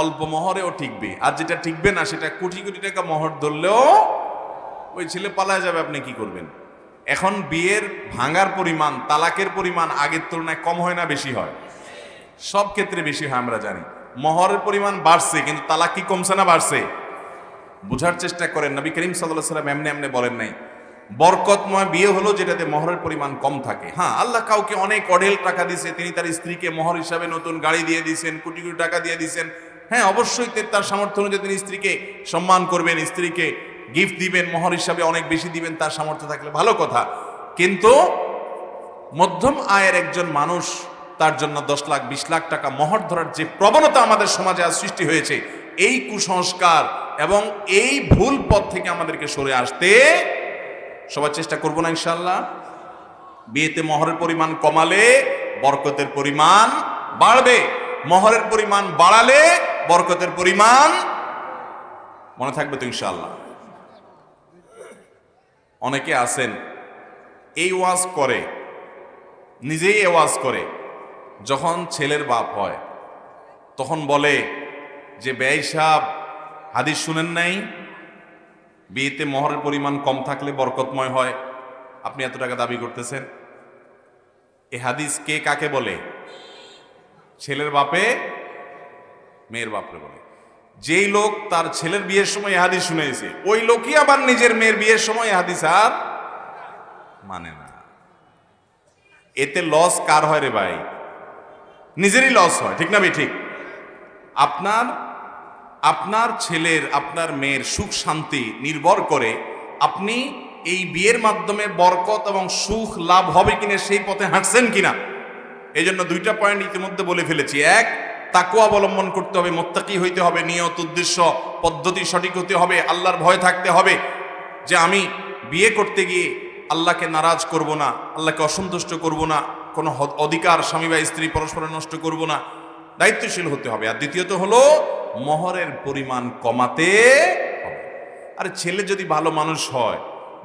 অল্প মহরেও টিকবে। আর যেটা টিকবে না, সেটা কোটি কোটি টাকা মোহর ধরলেও ওই ছেলে পালায় যাবে। আপনি কি করবেন? এখন বিয়ের ভাঙার পরিমাণ, তালাকের পরিমাণ আগের তুলনায় কম হয় না বেশি হয়? সব ক্ষেত্রে বেশি হয়, আমরা জানি। মহরের পরিমাণ বাড়ছে, কিন্তু তালাক কি কমছে না বাড়ছে? বোঝার চেষ্টা করেন। নবী করিম সাল্লাল্লাহু আলাইহি ওয়াসাল্লাম এমনি এমনি বলেন নাই। বরকতময় বিয়ে হলো যেটাতে মহরের পরিমাণ কম থাকে। হ্যাঁ, আল্লাহ কাউকে অনেক অঢেল টাকা দিয়েছে, তিনি তার স্ত্রীকে মহর হিসাবে নতুন গাড়ি দিয়ে দিয়েছেন, কোটি কোটি টাকা দিয়ে দিয়েছেন। হ্যাঁ, অবশ্যই তার সামর্থ্য অনুযায়ী তিনি স্ত্রীকে সম্মান করবেন, স্ত্রীকে গিফট দিবেন, মহর হিসাবে অনেক বেশি দিবেন, তার সামর্থ্য থাকলে ভালো কথা। কিন্তু মধ্যম আয়ের একজন মানুষ, তার জন্য 10 লাখ 20 লাখ টাকা মহর ধরার যে প্রবণতা আমাদের সমাজে আজ সৃষ্টি হয়েছে, এই কুসংস্কার এবং এই ভুল পথ থেকে আমাদেরকে সরে আসতে সবাই চেষ্টা করবো না ইনশাআল্লাহ। বিয়েতে মহরের পরিমাণ কমালে বরকতের পরিমাণ বাড়বে, মহরের পরিমাণ বাড়ালে বরকতের পরিমাণ, মনে থাকবে তো ইনশাআল্লাহ। অনেকে আছেন এই ওয়াজ করে, নিজেই এ ওয়াজ করে, যখন ছেলের বাপ হয় তখন বলে যে বেঈ সাহেব হাদিস শুনেন নাই, বিয়েতে মোহরের পরিমাণ কম থাকলে বরকতময় হয়, আপনি এত টাকা দাবি করতেছেন। এ হাদিস কে কাকে বলে? ছেলের বাপে মেয়ের বাপরে বলে। যেই লোক তার ছেলের বিয়ের সময় হাদিস শুনেছে, ওই লোকই আবার নিজের মেয়ের বিয়ের সময় হাদিস আর মানে না। এতে লস কার হয় রে ভাই? নিজেরই লস হয়, ঠিক না ভাই? ঠিক। আপনার ছেলের, আপনার মেয়ের সুখ শান্তি নির্ভর করে আপনি এই বিয়ের মাধ্যমে বরকত এবং সুখ লাভ হবে কিনা, সেই পথে হাঁটছেন কিনা। এই জন্য দুইটা পয়েন্ট ইতিমধ্যে বলে ফেলেছি। এক, তাকওয়া অবলম্বন করতে হবে, মুত্তাকি হইতে হবে, নিয়ত, উদ্দেশ্য, পদ্ধতি সঠিক হতে হবে, আল্লাহর ভয় থাকতে হবে যে আমি বিয়ে করতে গিয়ে আল্লাহকে নারাজ করব না, আল্লাহকে অসন্তুষ্ট করব না, কোনো অধিকার স্বামী বা স্ত্রী পরস্পর নষ্ট করব না, দায়িত্বশীল হতে হবে। আর দ্বিতীয়ত হলো মোহরের পরিমাণ কমাতে হবে। আরে ছেলে যদি ভালো মানুষ হয়,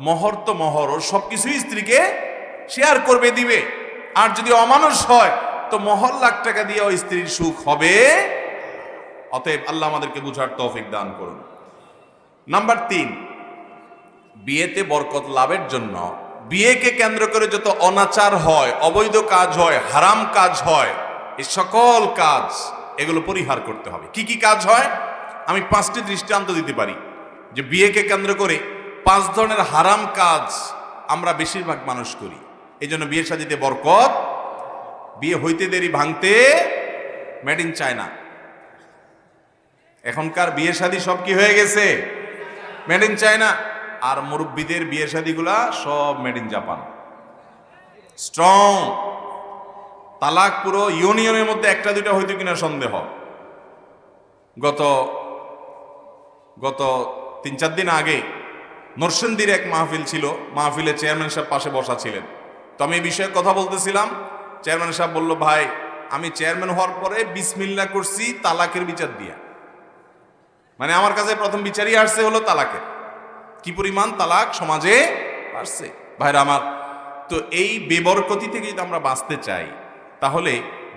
মোহর তো মোহর, ওর সবকিছুই স্ত্রীকে শেয়ার করবে, দিবে। আর যদি অমানুষ হয় তো মোহর লাখ টাকা দিয়ে ওই স্ত্রীর সুখ হবে। অতএব আল্লাহ আমাদেরকে বুঝার তৌফিক দান করুন। নাম্বার 3, বিয়েতে বরকত লাভের জন্য বিয়েকে কেন্দ্র করে যত অনাচার হয়, অবৈধ কাজ হয়, হারাম কাজ হয়, এই সকল কাজ এগুলো পরিহার করতে হবে। কি কি কাজ হয়? আমি 5টি দৃষ্টান্ত দিতে পারি যে বিয়েকে কেন্দ্র করে 5 ধরনের হারাম কাজ আমরা বেশিরভাগ মানুষ করি। এই জন্য বিয়ের শাদীতে বরকত, বিয়ে হইতে দেরি, ভাঙতে মেড ইন চায়না। এখনকার বিয়ে শাদী সব কি হয়ে গেছে? Made in China. আর মুরব্বীদের বিয়ে শাদীগুলা সব মেড ইন জাপান। স্ট্রং। তালাক পুরো ইউনিয়নের মধ্যে একটা দুইটা হইতো কিনা সন্দেহ। গত 3-4 দিন আগে নরসিংদীর এক মাহফিল ছিল, মাহফিলে চেয়ারম্যান সাহেব পাশে বসা ছিলেন। তো আমি এই বিষয়ে কথা বলতেছিলাম, চেয়ারম্যান সাহেব বলল, ভাই আমি চেয়ারম্যান হওয়ার পরে বিসমিল্লাহ করছি তালাকের বিচার দিয়া। মানে আমার কাছে প্রথম বিচারই আসছে হলো তালাকের। কি পরিমাণ তালাক সমাজে আসছে ভাইরা আমার। তো এই বেবরকতি থেকে যদি আমরা বাঁচতে চাই তাহলে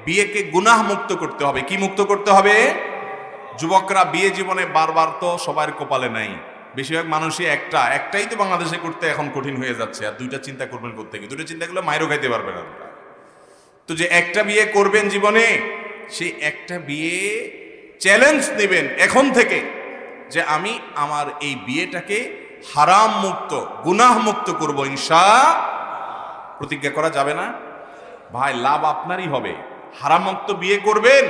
বিয়েকে গুনাহ মুক্ত করতে হবে। কি মুক্ত করতে হবে? যুবকরা বিয়ে জীবনে বারবার তো সবার কপালে নাই, বেশিরভাগ মানুষই একটাই তো বাংলাদেশে করতে এখন কঠিন হয়ে যাচ্ছে। আর দুইটা চিন্তা করবেন করতে গিয়ে, দুইটা চিন্তা করলে মাইরও খাইতে পারবেন আপনারা। তো যে একটা বিয়ে করবেন জীবনে, সেই একটা বিয়ে চ্যালেঞ্জ নেবেন এখন থেকে যে আমি আমার এই বিয়েটাকে হারাম মুক্ত, গুনাহ মুক্ত করব ইনশাআল্লাহ। প্রতিজ্ঞা করা যাবে না ভাই? লাভ আপনারই হবে। হারাম মুক্ত বিয়ে করবেন,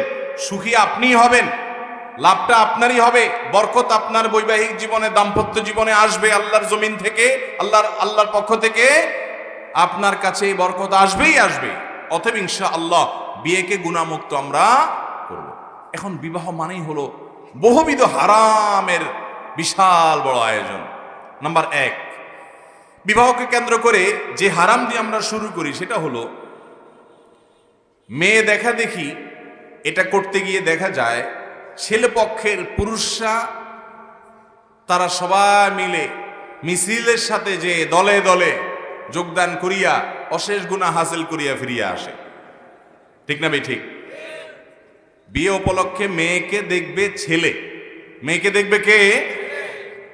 সুখী আপনিই হবেন, লাভটা আপনারই হবে। বরকত আপনার বৈবাহিক জীবনে, দাম্পত্য জীবনে আসবে আল্লাহর জমিন থেকে, আল্লাহর পক্ষ থেকে আপনার কাছে এই বরকত আসবেই আসবে। অতএব ইনশাআল্লাহ বিয়েকে গুনাহমুক্ত আমরা করব। এখন বিবাহ মানেই হলো বহুবিধ হারামের বিশাল বড় আয়োজন। নাম্বার 1, বিবাহকে কেন্দ্র করে যে হারাম দিয়ে আমরা শুরু করি সেটা হলো মেয়ে দেখা দেখি। এটা করতে গিয়ে দেখা যায় ছেলে পক্ষের পুরুষরা তারা সবাই মিলে মিছিলের সাথে যে দলে দলে যোগদান করিয়া অশেষ গুনাহ হাসিল করিয়া ফিরিয়া আসে। ঠিক না ভাই? ঠিক। বিয়ে উপলক্ষে মেয়েকে দেখবে ছেলে, মেয়েকে দেখবে কে?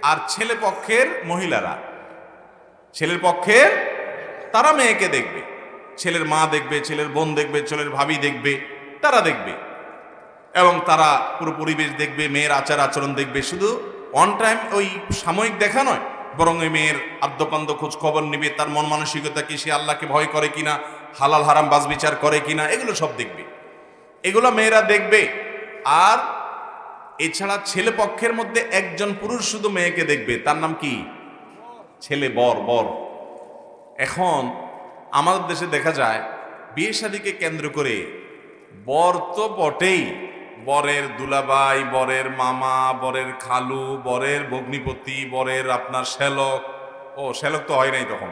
আর ছেলে পক্ষের মহিলারা, ছেলের পক্ষের তারা মেয়েকে দেখবে, ছেলের মা দেখবে, ছেলের বোন দেখবে, ছেলের ভাবি দেখবে, তারা দেখবে এবং তারা পুরো পরিবেশ দেখবে, মেয়ের আচার আচরণ দেখবে। শুধু অন টাইম ওই সাময়িক দেখা নয়, বরং ওই মেয়ের আদ্যপান্ত খোঁজ খবর নিবে, তার মন মানসিকতা কি, সে আল্লাহকে ভয় করে কিনা, হালাল হারাম বাজ বিচার করে কিনা, এগুলো সব দেখবে। এগুলো মেয়েরা দেখবে। আর এছাড়া ছেলে পক্ষের মধ্যে একজন পুরুষ শুধু মেয়েকে দেখবে, তার নাম কি? ছেলে, বর। এখন আমাদের দেশে দেখা যায় বিয়ে শাদীকে কেন্দ্র করে বর তো বটেই, বরের দুলাভাই, বরের মামা, বরের খালু, বরের ভগ্নিপতি, বরের আপনার শ্যালক, শ্যালক তো হয় নাই তখন,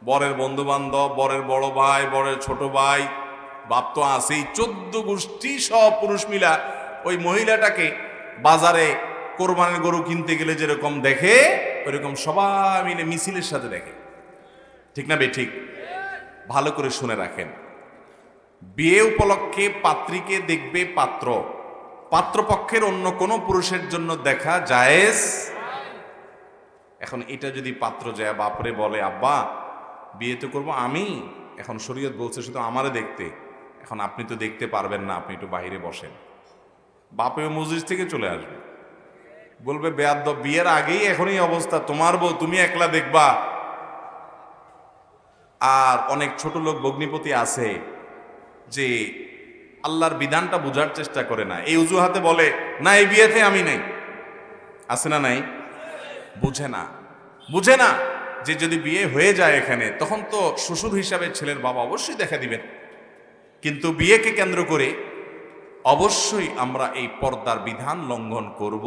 বরের বন্ধু বান্ধব, বরের বড় ভাই, বরের ছোট ভাই, বাপ তো আছেই, 14 গোষ্ঠী সব পুরুষ মিলা ওই মহিলাটাকে বাজারে কোরবানির গরু কিনতে গেলে যেরকম দেখে, ওইরকম সবাই মিলে মিছিলের সাথে দেখে। ঠিক না বেঠিক? ভালো করে শুনে রাখেন, বিয়ে উপলক্ষে পাত্রীকে দেখবে পাত্র, পাত্রপক্ষের অন্য কোনো পুরুষের জন্য দেখা জায়েজ। এখন এটা যদি পাত্র যায় বাপরে বলে আব্বা বিয়ে তো করবো আমি, এখন শরীয়ত বলছে শুধু আমারে দেখতে, এখন আপনি তো দেখতে পারবেন না, আপনি একটু বাইরে বসেন, বাপেও মসজিদ থেকে চলে আসবে, বলবে বেয়াদ্দব বিয়ের আগেই এখনই অবস্থা, তোমার বউ তুমি একলা দেখবা। আর অনেক ছোট লোক ভগ্নিপতি আছে যে আল্লাহর বিধানটা বোঝার চেষ্টা করে না, এই অজুহাতে বলে না এই বিয়েতে আমি নাই, আছে না নাই? বুঝে না যে যদি বিয়ে হয়ে যায় এখানে তখন তো শ্বশুর হিসাবে ছেলের বাবা অবশ্যই দেখা দিবেন, কিন্তু বিয়েকে কেন্দ্র করে অবশ্যই আমরা এই পর্দার বিধান লঙ্ঘন করব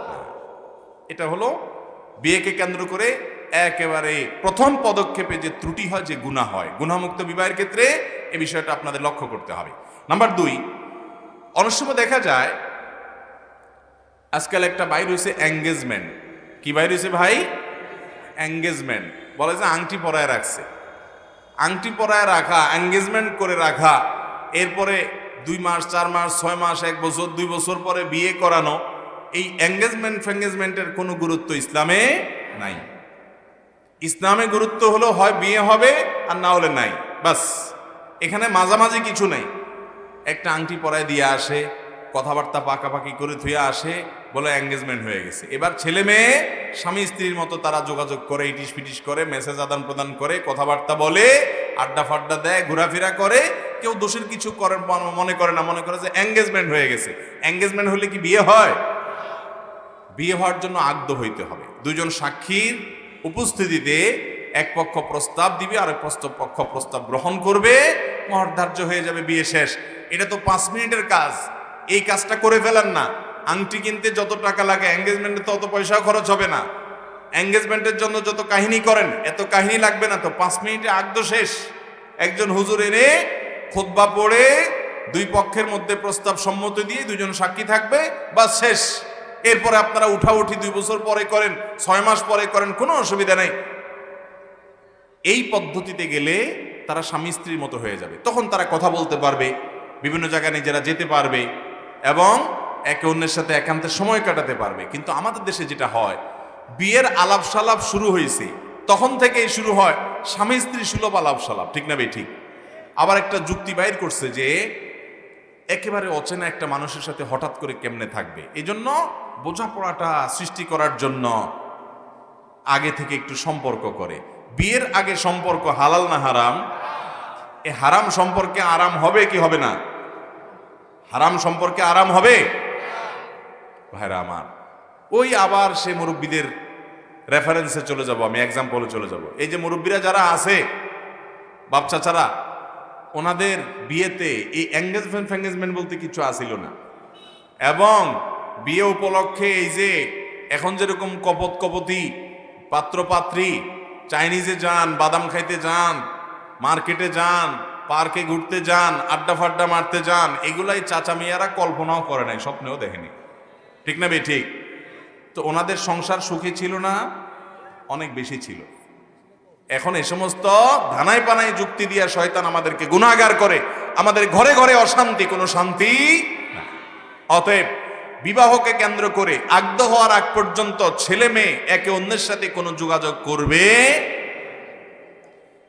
না। এটা হলো বিয়েকে কেন্দ্র করে একেবারে প্রথম পদক্ষেপে যে ত্রুটি হয়, যে গুনাহ হয়, গুনাহমুক্ত বিবাহের ক্ষেত্রে এই বিষয়টা আপনাদের লক্ষ্য করতে হবে। নাম্বার 2, অনেক সময় দেখা যায় আজকাল একটা বাইর হয়েছে এঙ্গেজমেন্ট। কি বাইর হয়েছে ভাই? এঙ্গেজমেন্ট। বলে যে আংটি পরায় রাখছে, আংটি পরায় রাখা, এঙ্গেজমেন্ট করে রাখা, এরপরে 2 মাস 4 মাস 6 মাস 1 বছর 2 বছর পরে বিয়ে করানো, এই এঙ্গেজমেন্টের কোনো গুরুত্ব ইসলামে নাই। ইসলামে গুরুত্ব হলো হয় বিয়ে হবে আর না হলে নাই, বাস। এখানে মাঝামাঝি কিছু নাই। একটা আংটি পরায় দিয়ে আসে, কথাবার্তা পাকাপাকি করে থুয়ে আসে, বলে এঙ্গেজমেন্ট হয়ে গেছে। এবার ছেলে মেয়ে স্বামী স্ত্রীর মতো তারা যোগাযোগ করে, ইটিস পিটিস করে, মেসেজ আদান প্রদান করে, কথাবার্তা বলে, আড্ডা ফাড্ডা দেয়, ঘোরাফেরা করে, কেউ দোষের কিছু করে মনে করে না, মনে করে যে এঙ্গেজমেন্ট হয়ে গেছে। এঙ্গেজমেন্ট হলে কি বিয়ে হয়? বিয়ে হওয়ার জন্য আগ্ধ হইতে হবে। 2 জন সাক্ষীর উপস্থিতিতে এক পক্ষ প্রস্তাব দিবে, আরেক পক্ষ প্রস্তাব গ্রহণ করবে, মহর ধার্য হয়ে যাবে, বিয়ে শেষ। এটা তো 5 মিনিটের কাজ, এই কাজটা করে ফেলেন না। আংটি কিনতে যত টাকা লাগে এঙ্গেজমেন্টে তত পয়সাও খরচ হবে না। এঙ্গেজমেন্টের জন্য যত কাহিনী করেন এত কাহিনী লাগবে না, তো 5 মিনিটে আগ্ধ শেষ। একজন হুজুর এনে খুতবা পড়ে 2 পক্ষের মধ্যে প্রস্তাব সম্মতি দিয়ে 2 জন সাক্ষী থাকবে, বাস শেষ। এরপরে আপনারা উঠাউঠি 2 বছর পরে করেন, 6 মাস পরে করেন, কোনো অসুবিধা নেই। এই পদ্ধতিতে গেলে তারা স্বামী স্ত্রীর মতো হয়ে যাবে, তখন তারা কথা বলতে পারবে, বিভিন্ন জায়গায় নিজেরা যেতে পারবে এবং একে অন্যের সাথে একান্তে সময় কাটাতে পারবে। কিন্তু আমাদের দেশে যেটা হয়, বিয়ের আলাপ সালাপ শুরু হয়েছে তখন থেকেই শুরু হয় স্বামী স্ত্রী সুলভ আলাপ সালাপ, ঠিক না ঠিক? আবার একটা যুক্তি বাইর করছে যে একেবারে অচেনা একটা মানুষের সাথে হঠাৎ করে কেমনে থাকবে, এই জন্য বোঝাপড়াটা সৃষ্টি করার জন্য আগে থেকে একটু সম্পর্ক করে। বিয়ের আগে সম্পর্ক হালাল না হারাম? এ হারাম সম্পর্কে আরাম হবে কি হবে না? হারাম সম্পর্কে আরাম হবে? ভাইরা আমার, ওই আবার সে মুরব্বীদের রেফারেন্সে চলে যাব, আমি এক্সাম্পলে চলে যাব। এই যে মুরব্বীরা যারা আছে, বাপ চাচারা, ওনাদের বিয়েতে এই এঙ্গেজমেন্ট বলতে কিছু আসিল না। এবং বিয়ে উপলক্ষে এই যে এখন যেরকম কপতি পাত্র পাত্রী চাইনিজে যান, বাদাম খাইতে যান, মার্কেটে যান, পার্কে ঘুরতে যান, আড্ডা ফাড্ডা মারতে যান, এগুলাই চাচা মিয়ারা কল্পনাও করে নাই, স্বপ্নেও দেখেনি, ঠিক না ঠিক? তো ওনাদের সংসার সুখী ছিল না? অনেক বেশি ছিল। এখন এই সমস্ত ধানাই পানাই যুক্তি দিয়া শয়তান আমাদেরকে গুনাহগার করে, আমাদের ঘরে ঘরে অশান্তি, কোনো শান্তি না। অতএব বিবাহকে কেন্দ্র করে আগ্ধ হওয়ার আগ পর্যন্ত ছেলে মেয়ে একে অন্যের সাথে কোনো যোগাযোগ করবে।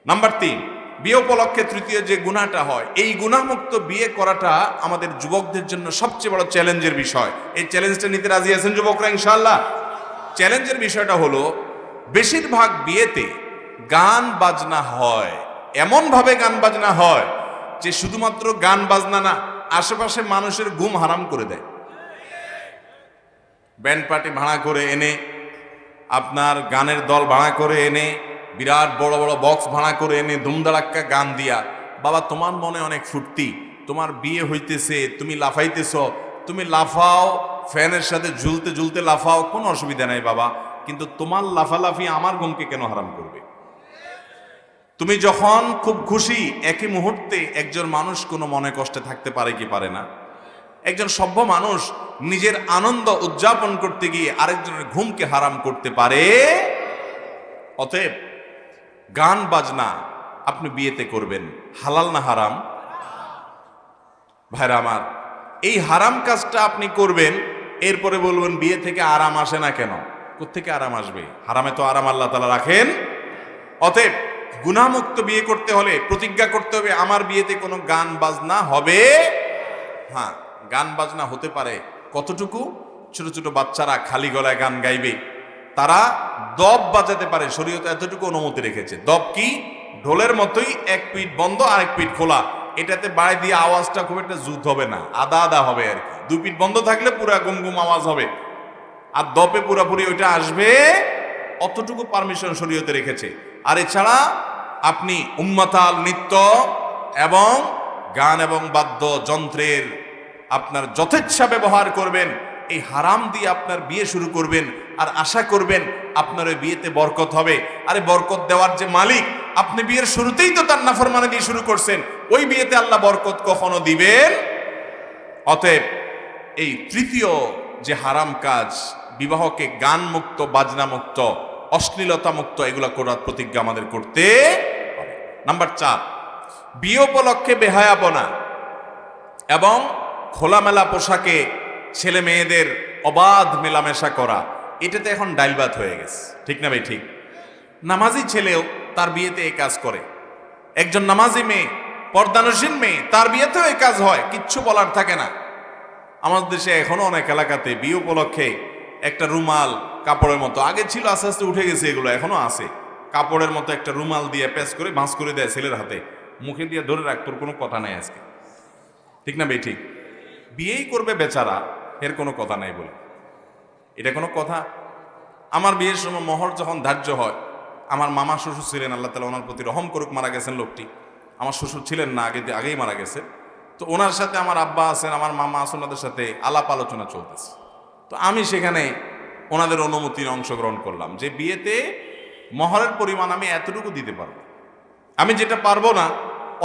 নাম্বার 3, বিয়ে উপলক্ষে তৃতীয় যে গুনাহটা হয়, এই গুনাহমুক্ত বিয়ে করাটা আমাদের যুবকদের জন্য সবচেয়ে বড় চ্যালেঞ্জের বিষয়। এই চ্যালেঞ্জটা নিতে রাজি আছেন যুবকরা ইনশাআল্লাহ? চ্যালেঞ্জের বিষয়টা হলো, বেশিরভাগ বিয়েতে গান বাজনা হয়, এমন ভাবে গান বাজনা হয় যে শুধুমাত্র গান বাজনা না, আশেপাশে মানুষের ঘুম হারাম করে দেয়। ব্যান্ড পার্টি ভাড়া করে এনে, আপনার গানের দল ভাড়া করে এনে, বিরাট বড় বড় বক্স ভাড়া করে এনে ধুমধাড়াক্কা গান দিয়া, বাবা তোমার মনে অনেক ফুর্তি, তোমার বিয়ে হইতেছে, তুমি লাফাইতেছ, তুমি লাফাও, ফ্যানের সাথে ঝুলতে ঝুলতে লাফাও, কোনো অসুবিধা নাই বাবা, কিন্তু তোমার লাফালাফি আমার ঘুমকে কেন হারাম করবে? তুমি যখন খুব খুশি, একই মুহূর্তে একজন মানুষ কোনো মনে কষ্টে থাকতে পারে কি পারে না? একজন সভ্য মানুষ নিজের আনন্দ উদযাপন করতে গিয়ে আরেকজনের ঘুমকে হারাম করতে পারে? অতএব গান বাজনা আপনি বিয়েতে করবেন, হালাল না হারাম? ভাইরা আমার, এই হারাম কাজটা আপনি করবেন, এরপরে বলবেন বিয়ে থেকে আরাম আসে না কেন? কোত্থেকে আরাম আসবে? হারামে তো আরাম আল্লাহ তাআলা রাখেন। অতএব গুনাহমুক্ত বিয়ে করতে হলে প্রতিজ্ঞা করতে হবে আমার বিয়েতে কোনো গান বাজনা হবে। হ্যাঁ, গান বাজনা হতে পারে কতটুকু? ছোট ছোট বাচ্চারা খালি গলায় গান গাইবে, তারা দব বাজাতে পারে, শরীয়তে এতটুকু অনুমতি রেখেছে। দব কি? ঢোলের মতোই, এক পিঠ বন্ধ আরেক পিঠ খোলা, এটাতে বাড়ি দিয়ে আওয়াজটা খুব একটা জুত হবে না, আদা আদা হবে আর কি। দুই পিঠ বন্ধ থাকলে পুরা গুমগুম আওয়াজ হবে, আর দপে পুরাপুরি ওইটা আসবে, অতটুকু পারমিশন শরীয়তে রেখেছে। আর এছাড়া আপনি উম্মাতাল নৃত্য এবং গান এবং বাদ্য যন্ত্রের আপনার যথেচ্ছা ব্যবহার করবেন, এই হারাম দিয়ে আপনার বিয়ে শুরু করবেন, আর আশা করবেন আপনার ওই বিয়েতে বরকত হবে। আরে বরকত দেওয়ার যে মালিক, আপনি বিয়ের শুরুতেই তো তার নাফরমানি দিয়ে শুরু করছেন, ওই বিয়েতে আল্লাহ বরকত কখনো দিবেন? অতএব এই তৃতীয় যে হারাম কাজ, বিবাহকে গান মুক্ত, বাজনা মুক্ত, অশ্লীলতা মুক্ত এগুলা করার প্রতিজ্ঞা আমাদের করতে হবে। নাম্বার 4, বিয়ে উপলক্ষে বেহায়াপনা এবং খোলামেলা পোশাকে ছেলে মেয়েদের অবাধ মেলামেশা করা, এটাতে এখন ডাইলবাত হয়ে গেছে, ঠিক না ভাই? ঠিক। নামাজি ছেলেও তার বিয়েতে এই কাজ করে, একজন নামাজি মেয়ে, পর্দানসীন মেয়ে, তার বিয়েতেও এই কাজ হয়, কিচ্ছু বলার থাকে না। আমাদের দেশে এখনো অনেক এলাকাতে বিয়ে উপলক্ষে একটা রুমাল কাপড়ের মতো, আগে ছিল আস্তে আস্তে উঠে গেছে, এগুলো এখনো আছে, কাপড়ের মতো একটা রুমাল দিয়ে প্যাচ করে ভাঁজ করে দেয় ছেলের হাতে, মুখে দিয়ে ধরে রাখ, তোর কোনো কথা নাই আজকে, ঠিক না ভাই? ঠিক। বিয়েই করবে বেচারা, এর কোনো কথা নাই বলে, এটা কোনো কথা? আমার বিয়ের সময় মহর যখন ধার্য হয়, আমার মামা শ্বশুর ছিলেন, আল্লাহ তাআলা ওনার প্রতি রহম করুক, মারা গেছেন লোকটি, আমার শ্বশুর ছিলেন না, আগেই মারা গেছে। তো ওনার সাথে আমার আব্বা আছেন, আমার মামা আছেন, ওনাদের সাথে আলাপ আলোচনা চলতেছে। তো আমি সেখানে ওনাদের অনুমতির অংশগ্রহণ করলাম যে বিয়েতে মহরের পরিমাণ আমি এতটুকু দিতে পারবো, আমি যেটা পারবো না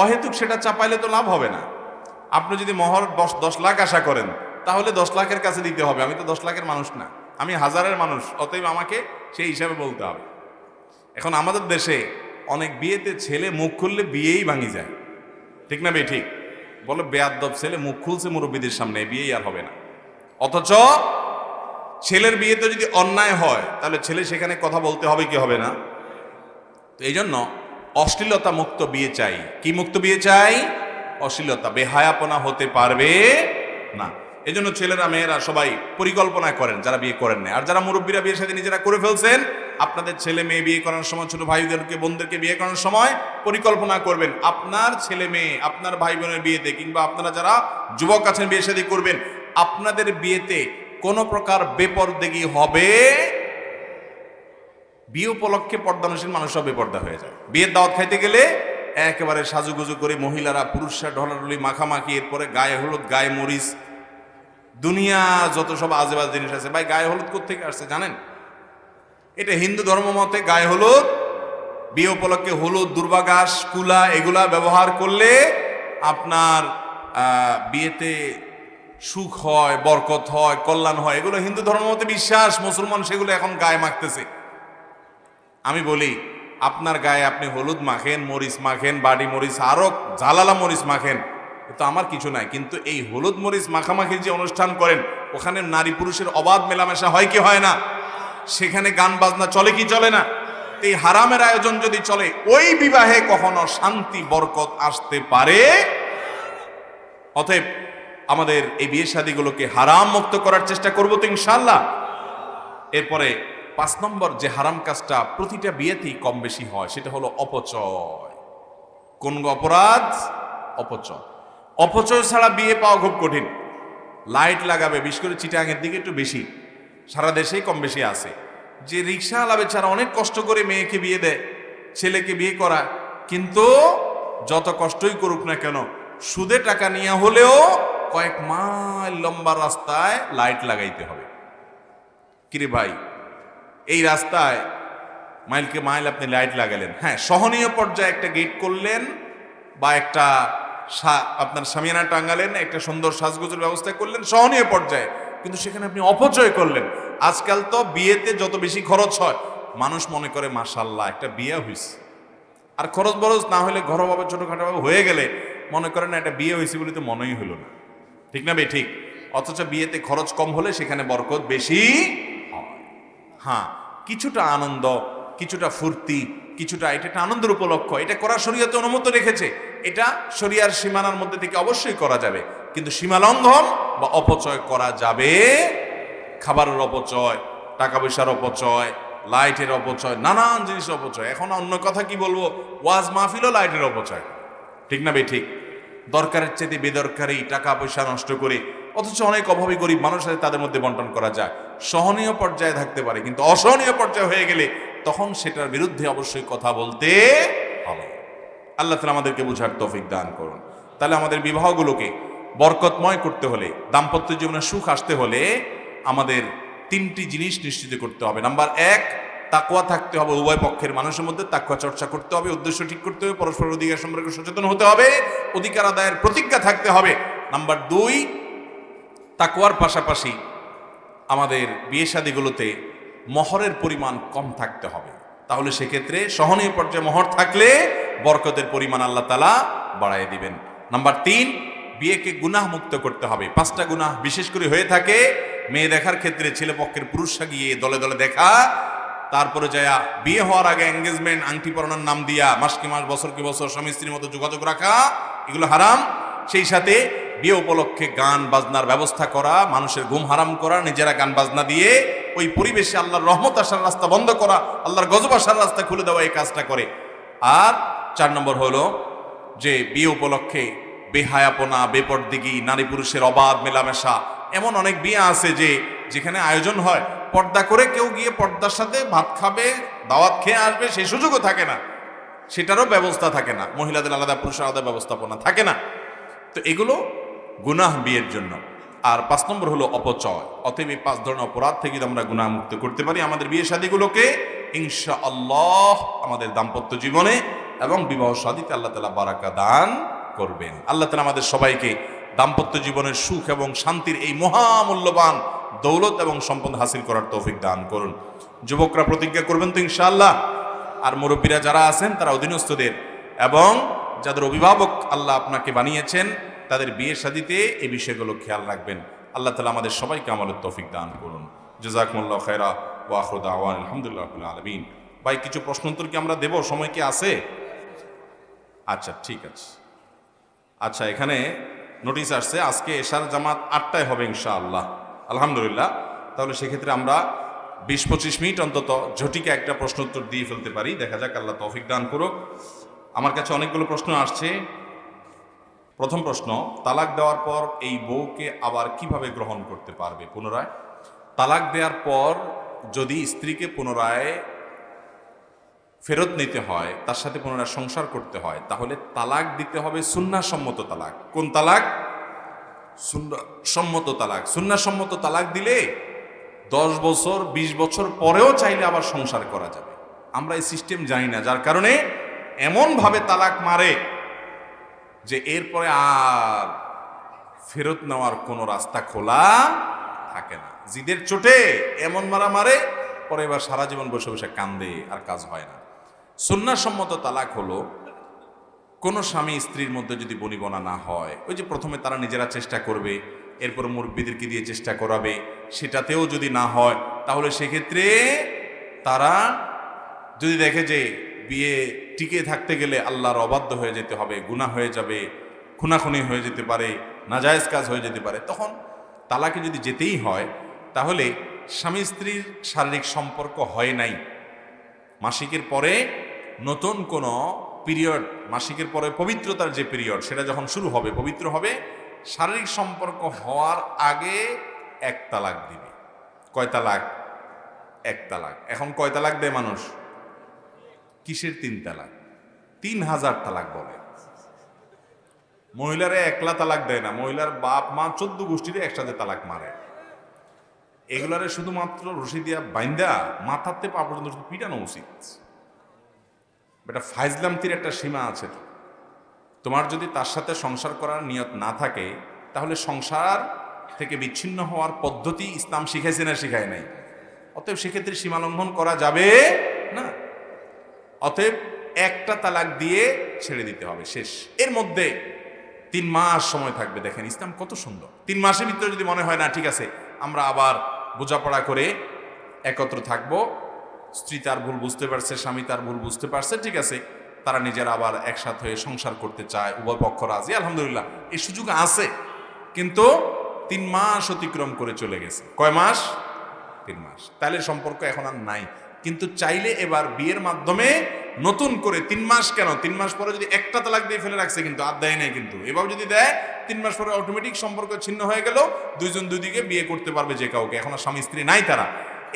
অহেতুক সেটা চাপাইলে তো লাভ হবে না। আপনি যদি মহর 10 লাখ আশা করেন, তাহলে 10 লাখের কাছে দিতে হবে, আমি তো 10 লাখের মানুষ না, আমি হাজারের মানুষ, অতএব আমাকে সেই হিসাবে বলতে হবে। এখন আমাদের দেশে অনেক বিয়েতে ছেলে মুখ খুললে বিয়েই ভাঙি যায়, ঠিক না ভাই? ঠিক। বলে বেয়াদ্দব ছেলে মুখ খুলছে মুরব্বীদের সামনে, বিয়েই আর হবে না। অথচ ছেলের বিয়েতে যদি অন্যায় হয় তাহলে ছেলে সেখানে কথা বলতে হবে কি হবে না? তো এই জন্য অশ্লীলতা মুক্ত বিয়ে চাই। কি মুক্ত বিয়ে চাই? অশ্লীলতা, বেহায়াপনা হতে পারবে না। এই জন্য ছেলেরা মেয়েরা সবাই পরিকল্পনা করেন, যারা বিয়ে করেন না। আর যারা মুরব্বীরা বিয়ের সাথে নিজেরা করে ফেলছেন, আপনাদের ছেলে মেয়ে বিয়ে করার সময়, ছোট ভাইদেরকে বোনদেরকে বিয়ে করার সময় পরিকল্পনা করবেন, আপনার ছেলে মেয়ে, আপনার ভাই বোনের বিয়েতে, কিংবা আপনারা যারা যুবক আছেন বিয়ে শাদী করবেন, আপনাদের বিয়েতে কোন প্রকার বেপরদেগি হবে। বিয়ে উপলক্ষে পর্দানসীন মানুষরা বেপর্দা হয়ে যায়। বিয়ের দাওয়াত খাইতে গেলে একেবারে সাজুগুজু করে মহিলারা, পুরুষরা ঢলাঢলি মাখামাখি, এরপরে গায়ে হলুদ, গায়ে মরিচ, দুনিয়া যত সব আজেবাজ জিনিস আছে। ভাই গায়ে হলুদ কোত্থেকে আসছে জানেন? এটা হিন্দু ধর্ম মতে গায়ে হলুদ, বিয়ে উপলক্ষে হলুদ, দুর্বাঘাস, কুলা এগুলা ব্যবহার করলে আপনার বিয়েতে সুখ হয়, বরকত হয়, কল্যাণ হয়, এগুলো হিন্দু ধর্ম মতে বিশ্বাস। মুসলমান সেগুলো এখন গায়ে মাখতেছে। আমি বলি, আপনার গায়ে আপনি হলুদ মাখেন, মরিচ মাখেন, বাড়ি মরিচ, আরো ঝালালা মরিচ মাখেন, তো আমার কিছু নাই, কিন্তু এই হলুদ মরিচ মাখামাখির যে অনুষ্ঠান করেন, ওখানে নারী পুরুষের অবাধ মেলামেশা হয় কি হয় না? সেখানে গান বাজনা চলে কি চলে না? এই হারামের আয়োজন যদি চলে, ওই বিবাহে কখনো শান্তি বরকত আসতে পারে? অতএব আমাদের এই বিয়ে শাদীগুলোকে হারাম মুক্ত করার চেষ্টা করবো তো ইনশাআল্লাহ। এরপরে 5 নম্বর যে হারাম কাজটা প্রতিটা বিয়েতেই কম বেশি হয়, সেটা হলো অপচয়। কোন অপরাধ? অপচয়। অপচয় ছাড়া বিয়ে পাওয়া খুব কঠিন। লাইট লাগাবে, বিশেষ করে চিটাগাংয়ের দিকে একটু বেশি, সারা দেশেই কম বেশি আছে, যে রিক্সা আলাবে ছাড়া অনেক কষ্ট করে মেয়েকে বিয়ে দেয়, ছেলেকে বিয়ে করা, কিন্তু যত কষ্টই করুক না কেন, সুদে টাকা নিয়ে হলেও কয়েক মাইল লম্বা রাস্তায় লাইট লাগাইতে হবে। কিরে ভাই, এই রাস্তায় মাইলকে মাইল আপনি লাইট লাগালেন, হ্যাঁ সহনীয় পর্যায়ে একটা গেট করলেন, বা একটা আপনার সামিয়ানা টাঙ্গালেন, একটা সুন্দর সাজগোজের ব্যবস্থা করলেন সহনীয় পর্যায়ে, কিন্তু সেখানে আপনি অপচয় করলেন। আজকাল তো বিয়েতে যত বেশি খরচ হয়, মানুষ মনে করে মাশাআল্লাহ একটা বিয়ে হইছে, আর খরচ বরচ না হলে ঘরোয়াভাবে ছোটখাটোভাবে হয়ে গেলে মনে করেন না এটা বিয়ে হয়েছে বলে তো মনেই হলো না, ঠিক না বে ঠিক? অথচ বিয়েতে খরচ কম হলে সেখানে বরকত বেশি হয়। হ্যাঁ, কিছুটা আনন্দ, কিছুটা ফুর্তি, কিছুটা এটা একটা আনন্দের উপলক্ষ, এটা করা শরীয়তে অনুমতি রেখেছে। এটা শরিয়ার সীমানার মধ্যে থেকে অবশ্যই করা যাবে, কিন্তু সীমা লঙ্ঘন বা অপচয় করা যাবে। খাবারের অপচয়, টাকা পয়সার অপচয়, লাইটের অপচয়, নানান জিনিসের অপচয়। এখন অন্য কথা কি বলবো, ওয়াজ মাহফিলও লাইটের অপচয়, ঠিক না বে ঠিক? দরকারের চেয়ে বেদরকারি টাকা পয়সা নষ্ট করে, অথচ অনেক অভাবী গরিব মানুষ আছে, তাদের মধ্যে বন্টন করা যায়, সহনীয় পর্যায়ে থাকতে পারে। কিন্তু অসহনীয় পর্যায়ে হয়ে গেলে তখন সেটার বিরুদ্ধে অবশ্যই কথা বলতে হবে। আল্লাহ তাআলা আমাদেরকে বুঝার তৌফিক দান করুন। তাহলে আমাদের বিবাহগুলোকে বরকতময় করতে হলে, দাম্পত্য জীবনে সুখ আসতে হলে আমাদের তিনটি জিনিস নিশ্চিত করতে হবে। নাম্বার 1, তাকওয়া থাকতে হবে। উভয় পক্ষের মানুষের মধ্যে তাকওয়া চর্চা করতে হবে, উদ্দেশ্য ঠিক করতে হবে, পরস্পর অধিকার সম্পর্কে সচেতন হতে হবে, অধিকার আদায়ের প্রতিজ্ঞা থাকতে হবে। নাম্বার 2, তাকওয়ার পাশাপাশি আমাদের বিয়ে শাদীগুলোতে মহরের পরিমাণ কম থাকতে হবে। তাহলে সেক্ষেত্রে সহনীয় পর্যায়ে মহর থাকলে বরকতের পরিমাণ আল্লাহ তাআলা বাড়ায় দিবেন। নাম্বার 3, বিয়েকে গুনাহ মুক্ত করতে হবে। 5টা গুনাহ বিশেষ করে হয়ে থাকে মেয়ে দেখার ক্ষেত্রে। ছেলে পক্ষের পুরুষরা গিয়ে দলে দলে দেখা, তারপরে যায় বিয়ে হওয়ার আগে এঙ্গেজমেন্ট, আংটি পরানোর নাম দিয়া মাস কি মাস, বছর কি বছর স্বামী স্ত্রীর মতো যোগাযোগ রাখা, এগুলো হারাম। সেই সাথে বিয়ে উপলক্ষে গান বাজনার ব্যবস্থা করা, মানুষের ঘুম হারাম করা, নিজেরা গান বাজনা দিয়ে ওই পরিবেশে আল্লাহর রহমত আসার রাস্তা বন্ধ করা, আল্লাহর গজব আসার রাস্তা খুলে দেওয়া, এই কাজটা করে। আর 4 নম্বর হলো যে বিয়ে উপলক্ষে বেহায়াপনা, বেপরদিগি, নারী পুরুষের অবাধ মেলামেশা। এমন অনেক বিয়ে আছে যেখানে আয়োজন হয়, পর্দা করে কেউ গিয়ে পর্দার সাথে ভাত খাবে, দাওয়াত খেয়ে আসবে, সেই সুযোগও থাকে না, সেটারও ব্যবস্থা থাকে না, মহিলাদের আলাদা পুরুষের আলাদা ব্যবস্থাপনা থাকে না। তো এগুলো গুনাহ বিয়ের জন্য। আর 5 নম্বর হলো অপচয়। অতএব এই 5 ধরনের অপরাধ থেকে আমরা গুনাহ মুক্ত করতে পারি আমাদের বিয়ে শাদীগুলোকে, ইনশাআল্লাহ আমাদের দাম্পত্য জীবনে এবং বিবাহ শাদীতে আল্লাহ তাআলা বারাকা দান করবেন। আল্লাহ তাআলা আমাদের সবাইকে দাম্পত্য জীবনের সুখ এবং শান্তির এই মহামূল্যবান দৌলত এবং সম্পদ হাসিল করার তৌফিক দান করুন। যুবকরা প্রতিজ্ঞা করবেন তো ইনশাআল্লাহ? আর মুরব্বীরা যারা আছেন তারা অধীনস্থদের এবং যাদের অভিভাবক আল্লাহ আপনাকে বানিয়েছেন তাদের বিয়ে শাদীতে এই বিষয়গুলো খেয়াল রাখবেন। আল্লাহ তাআলা আমাদের সবাইকে আমলের তৌফিক দান করুন। জাযাকুমুল্লাহু খায়রা ওয়া আখিরু দাওয়ানা আলহামদুলিল্লাহি রাব্বিল আলামিন। ভাই কিছু প্রশ্ন উত্তর কি আমরা দেব? সময় কি আছে? আচ্ছা ঠিক আছে। আচ্ছা, এখানে নোটিশ আসছে আজকে এশার জামাত 8টায় হবে ইনশাআল্লাহ। আলহামদুলিল্লাহ। তাহলে সেক্ষেত্রে আমরা 20-25 মিনিট অন্তত ঝটিকা একটা প্রশ্ন উত্তর দিয়ে ফেলতে পারি। দেখা যাক, আল্লাহ তৌফিক দান করুক। আমার কাছে অনেকগুলো প্রশ্ন আসছে। প্রথম প্রশ্ন, তালাক দেওয়ার পর এই বউকে আবার কিভাবে গ্রহণ করতে পারবে পুনরায়? তালাক দেওয়ার পর যদি স্ত্রীকে পুনরায় ফেরত নিতে হয়, তার সাথে পুনরায় সংসার করতে হয়, তাহলে তালাক দিতে হবে সুন্নাহসম্মত তালাক। কোন তালাক? সুন্নাহসম্মত তালাক। সুন্নাহসম্মত তালাক দিলে 10 বছর 20 বছর পরেও চাইলে আবার সংসার করা যাবে। আমরা এই সিস্টেম জানি না, যার কারণে এমনভাবে তালাক মারে যে এরপরে আর ফেরত নেওয়ার কোনো রাস্তা খোলা থাকে না। জিদের চোটে এমন মারা মারে, পরে এবার সারা জীবন বসে বসে কান্দে, আর কাজ হয় না। সুন্নাহসম্মত তালাক হলো কোনো স্বামী স্ত্রীর মধ্যে যদি বনিবনা না হয়, ওই যে প্রথমে তারা নিজেরা চেষ্টা করবে, এরপর মুরব্বিদেরকে দিয়ে চেষ্টা করাবে, সেটাতেও যদি না হয় তাহলে সেক্ষেত্রে তারা যদি দেখে যে বিয়ে টিকে থাকতে গেলে আল্লাহর অবাধ্য হয়ে যেতে হবে, গুনাহ হয়ে যাবে, খুনাখুনি হয়ে যেতে পারে, নাজায়েজ কাজ হয়ে যেতে পারে, তখন তালাকে যদি যেতেই হয় তাহলে স্বামী স্ত্রীর শারীরিক সম্পর্ক হয় নাই, মাসিকের পরে নতুন কোনো পিরিয়ড, মাসিকের পরে পবিত্রতার যে পিরিয়ড সেটা যখন শুরু হবে, পবিত্র হবে, শারীরিক সম্পর্ক হওয়ার আগে 1 তালাক দিবে। কয় তালাক? 1 তালাক। এখন কয় তালাক দেয় মানুষ? কিসের 3 তালাক? 3000 তালাক বলে। মহিলারা একলা তালাক দেয় না, মহিলার বাপ মা 14 গোষ্ঠীরে একসাথে তালাক মারে। এগুলারে শুধুমাত্র রশি দিয়া বাইন্দা মাথাতে পা পর্যন্ত পিটানো উচিত। এটা ফাইজলামতির একটা সীমা আছে। তোমার যদি তার সাথে সংসার করার নিয়ত না থাকে তাহলে সংসার থেকে বিচ্ছিন্ন হওয়ার পদ্ধতি ইসলাম শিখাইছে না শিখায় নাই? অতএব সেক্ষেত্রে সীমা লঙ্ঘন করা যাবে না। অতএব একটা তালাক দিয়ে ছেড়ে দিতে হবে, শেষ। এর মধ্যে 3 মাস সময় থাকবে। দেখেন ইসলাম কত সুন্দর। 3 মাসের ভিতরে যদি মনে হয় না ঠিক আছে আমরা আবার বোঝাপড়া করে একত্র থাকবো, স্ত্রী তার ভুল বুঝতে পারছে, স্বামী তার ভুল বুঝতে পারছে, ঠিক আছে, তারা নিজেরা আবার একসাথে হয়ে সংসার করতে চায়, উভয় পক্ষ রাজি, আলহামদুলিল্লাহ এই সুযোগ আছে। কিন্তু 3 মাস অতিক্রম করে চলে গেছে। কয় মাস? 3 মাস। তাহলে সম্পর্ক এখন আর নাই। কিন্তু চাইলে এবার বিয়ের মাধ্যমে নতুন করে 3 মাস কেন, 3 মাস পরে যদি একটা তালাক দিয়ে ফেলে রাখছে কিন্তু আর দেয় নাই, কিন্তু এভাবে যদি দেয় 3 মাস পরে অটোমেটিক সম্পর্ক ছিন্ন হয়ে গেল, দুইজন দুদিকে বিয়ে করতে পারবে যে কাউকে। এখন আর স্বামী স্ত্রী নাই তারা।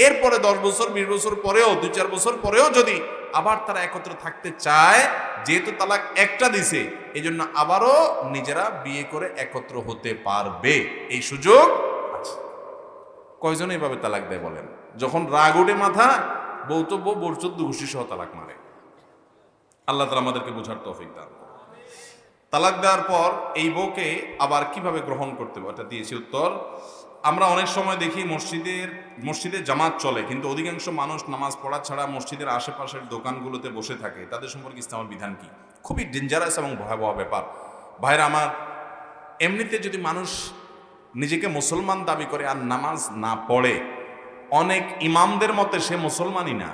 এরপরে 10 বছর 20 বছর পরেও, 2-4 বছর পরেও যদি আবার তারা একত্র থাকতে চায়, যেহেতু তালাক একটা দিছে এই জন্য আবারও নিজেরা বিয়ে করে একত্র হতে পারবে, এই সুযোগ আছে। কয়জন এইভাবে তালাক দেয় বলেন? যখন রাগ ওঠে মাথা, বউ তো বউ, বোর 14 ঘুষি সহ তালাক মারে। আল্লাহ তাআলা আমাদেরকে বোঝার তৌফিক দান। তালাক দেওয়ার পর এই বউকে আবার কিভাবে গ্রহণ করতে হবে, এটা দিয়েছি উত্তর। আমরা অনেক সময় দেখি মসজিদে জামাত চলে, কিন্তু অধিকাংশ মানুষ নামাজ পড়া ছাড়া মসজিদের আশেপাশের দোকানগুলোতে বসে থাকে। তাদের সম্পর্কে ইসলামের বিধান কি? খুবই ডেঞ্জারাস এবং ভয়াবহ ব্যাপার। ভাইরা আমার, এমনিতে যদি মানুষ নিজেকে মুসলমান দাবি করে আর নামাজ না পড়ে, অনেক ইমামদের মতে সে মুসলমানই না,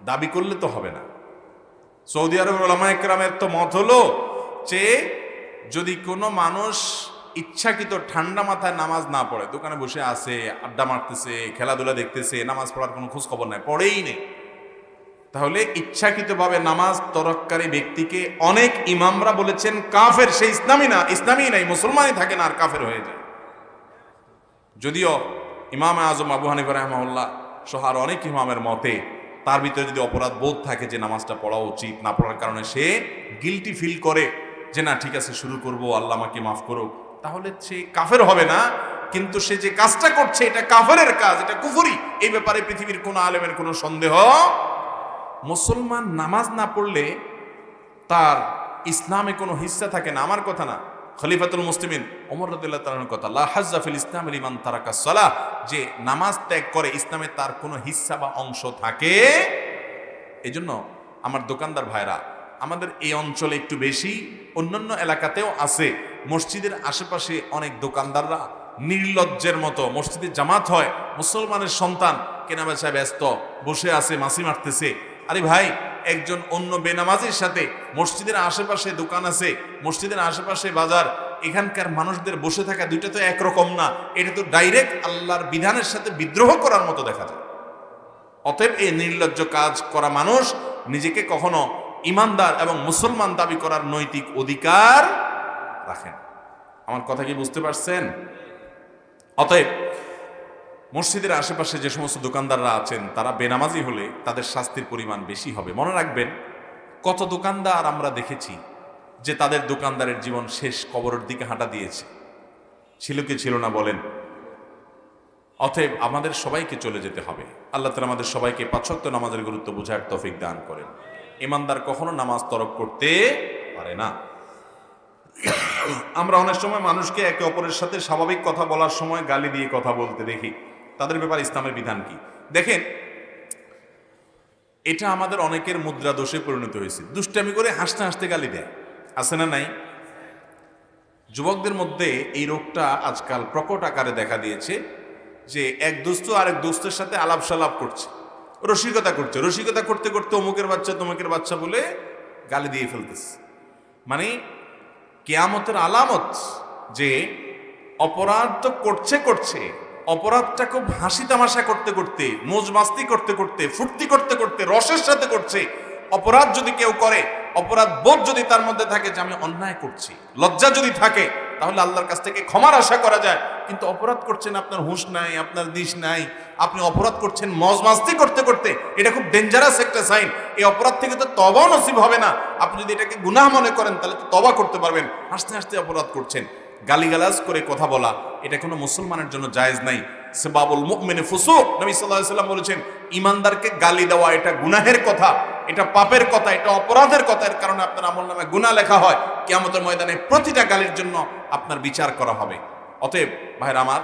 দাবি করলে তো হবে না। সৌদি আরবের উলামায়ে কেরামের তো মত হলো যে যদি কোনো মানুষ ইচ্ছাকৃত ঠান্ডা মাথায় নামাজ না পড়ে, দোকানে বসে আছে, আড্ডা মারতেছে, খেলাধুলা দেখতেছে, নামাজ পড়ার কোনো খোঁজ খবর নাই, পড়েই নেই, তাহলে ইচ্ছাকৃতভাবে নামাজ তরককারী ব্যক্তিকে অনেক ইমামরা বলেছেন কাফের। সে ইসলামী নাই, মুসলমানই থাকে না আর কাফের হয়ে যায়। যদিও ইমাম আজম আবু হানিফা রাহিমাহুল্লাহ সহ আর অনেক ইমামের মতে তার ভিতরে যদি অপরাধ বোধ থাকে যে নামাজটা পড়া উচিত, না পড়ার কারণে সে গিলটি ফিল করে যে না ঠিক আছে শুরু করব, আল্লাহ আমাকে মাফ করুক, তাহলে সে কাফের হবে না। কিন্তু সে যে কাজটা করছে এটা কাফেরের কাজ, এটা কুফরি, এই ব্যাপারে পৃথিবীর কোন আলেমের কোনো সন্দেহ। মুসলমান নামাজ না পড়লে তার ইসলামে কোনো হিস্সা থাকে না, আমার কথা না, খলিফাতুল মুসলিমিন ওমর রাদিয়াল্লাহু তাআলার কথা, লা হাজ্জা ফিল ইসলাম লিমান তারাকা সালাহ, যে নামাজ ত্যাগ করে ইসলামে তার কোনো হিস্সা বা অংশ থাকে। এজন্য আমার দোকানদার ভাইরা, আমাদের এই অঞ্চলে একটু বেশি, অন্যান্য এলাকাতেও আছে, মসজিদের আশেপাশে অনেক দোকানদাররা নির্লজ্জের মতো, মসজিদে জামাত হয়, মুসলমানের সন্তান কেনাবেচায় ব্যস্ত, বসে আছে, মাসি মারতেছে। আরে ভাই, একজন অন্য বেনামাজির সাথে মসজিদের আশেপাশে দোকান আছে, মসজিদের আশেপাশে বাজার, এখানকার মানুষদের বসে থাকা দুইটা তো একরকম না। এটা তো ডাইরেক্ট আল্লাহর বিধানের সাথে বিদ্রোহ করার মতো দেখা যায়। অতএব এই নির্লজ্জ কাজ করা মানুষ নিজেকে কখনো ইমানদার এবং মুসলমান দাবি করার নৈতিক অধিকার রাখেন। আমার কথা কি বুঝতে পারছেন? অতএব মসজিদের আশেপাশে যে সমস্ত দোকানদাররা আছেন তারা বেনামাজি হলে তাদের শাস্তির পরিমাণ বেশি হবে। মনে রাখবেন, কত দোকানদার আমরা দেখেছি যে তাদের দোকানদারের জীবন শেষ কবরের দিকে হাঁটা দিয়েছে। ছিল কি ছিল না বলেন? অতএব আমাদের সবাইকে চলে যেতে হবে। আল্লাহ তাআলা আমাদের সবাইকে 5 ওয়াক্ত নামাজের গুরুত্ব বোঝার তৌফিক দান করেন। ইমানদার কখনো নামাজ তরক করতে পারে না। আমরা অনেক সময় মানুষকে একে অপরের সাথে স্বাভাবিক কথা বলার সময় গালি দিয়ে কথা বলতে দেখি। তাদের ব্যাপারে ইসলামের বিধান কি? দেখেন, এটা আমাদের অনেকের মুদ্রা দোষে পরিণত হয়েছে। দুষ্টামি করে হাসতে হাসতে গালি দেয়, আছে না নাই? যুবকদের মধ্যে এই রোগটা আজকাল প্রকট আকারে দেখা দিয়েছে যে এক দোস্ত আরেক দোস্তের সাথে আলাপ সালাপ করছে, রসিকতা করছে, রসিকতা করতে করতে অমুকের বাচ্চা তমুকের বাচ্চা বলে গালি দিয়ে ফেলতেছে। মানে কিয়ামতের আলামত যে অপরাধ তো করছে, অপরাধটা খুব হাসি তামাশা করতে করতে, মৌজ মাস্তি করতে করতে, ফুর্তি করতে করতে, রসের সাথে করছে। অপরাধ যদি কেউ করে, অপরাধ বোধ যদি তার মধ্যে থাকে যে আমি অন্যায় করছি, লজ্জা যদি থাকে, তাহলে আল্লাহর কাছ থেকে ক্ষমার আশা করা যায়। কিন্তু অপরাধ করছেন, আপনার হুঁশ নাই, আপনার দিশ নাই, আপনি অপরাধ করছেন মौज মাস্তি করতে করতে, এটা খুব ডেঞ্জারাস একটা সাইন। এই অপরাধ থেকে তো তওবা নসিব হবে না। আপনি যদি এটাকে গুনাহ মনে করেন তাহলে তো তওবা করতে পারবেন। হাসতে হাসতে অপরাধ করছেন, গালিগালাজ করে কথা বলা, এটা কোনো মুসলমানের জন্য জায়েজ নাই। সাবাবুল মুমিনি ফুসুক, নবী সাল্লাল্লাহু আলাইহি ওয়াসাল্লাম বলেছেন, ঈমানদারকে গালি দেওয়া এটা গুনাহের কথা, এটা পাপের কথা, এটা অপরাধের কথা। এর কারণে আপনার আমলনামায় গুনাহ লেখা হয়। কিয়ামতের ময়দানে প্রতিটা গালির জন্য আপনার বিচার করা হবে। অতএব ভাইরা আমার,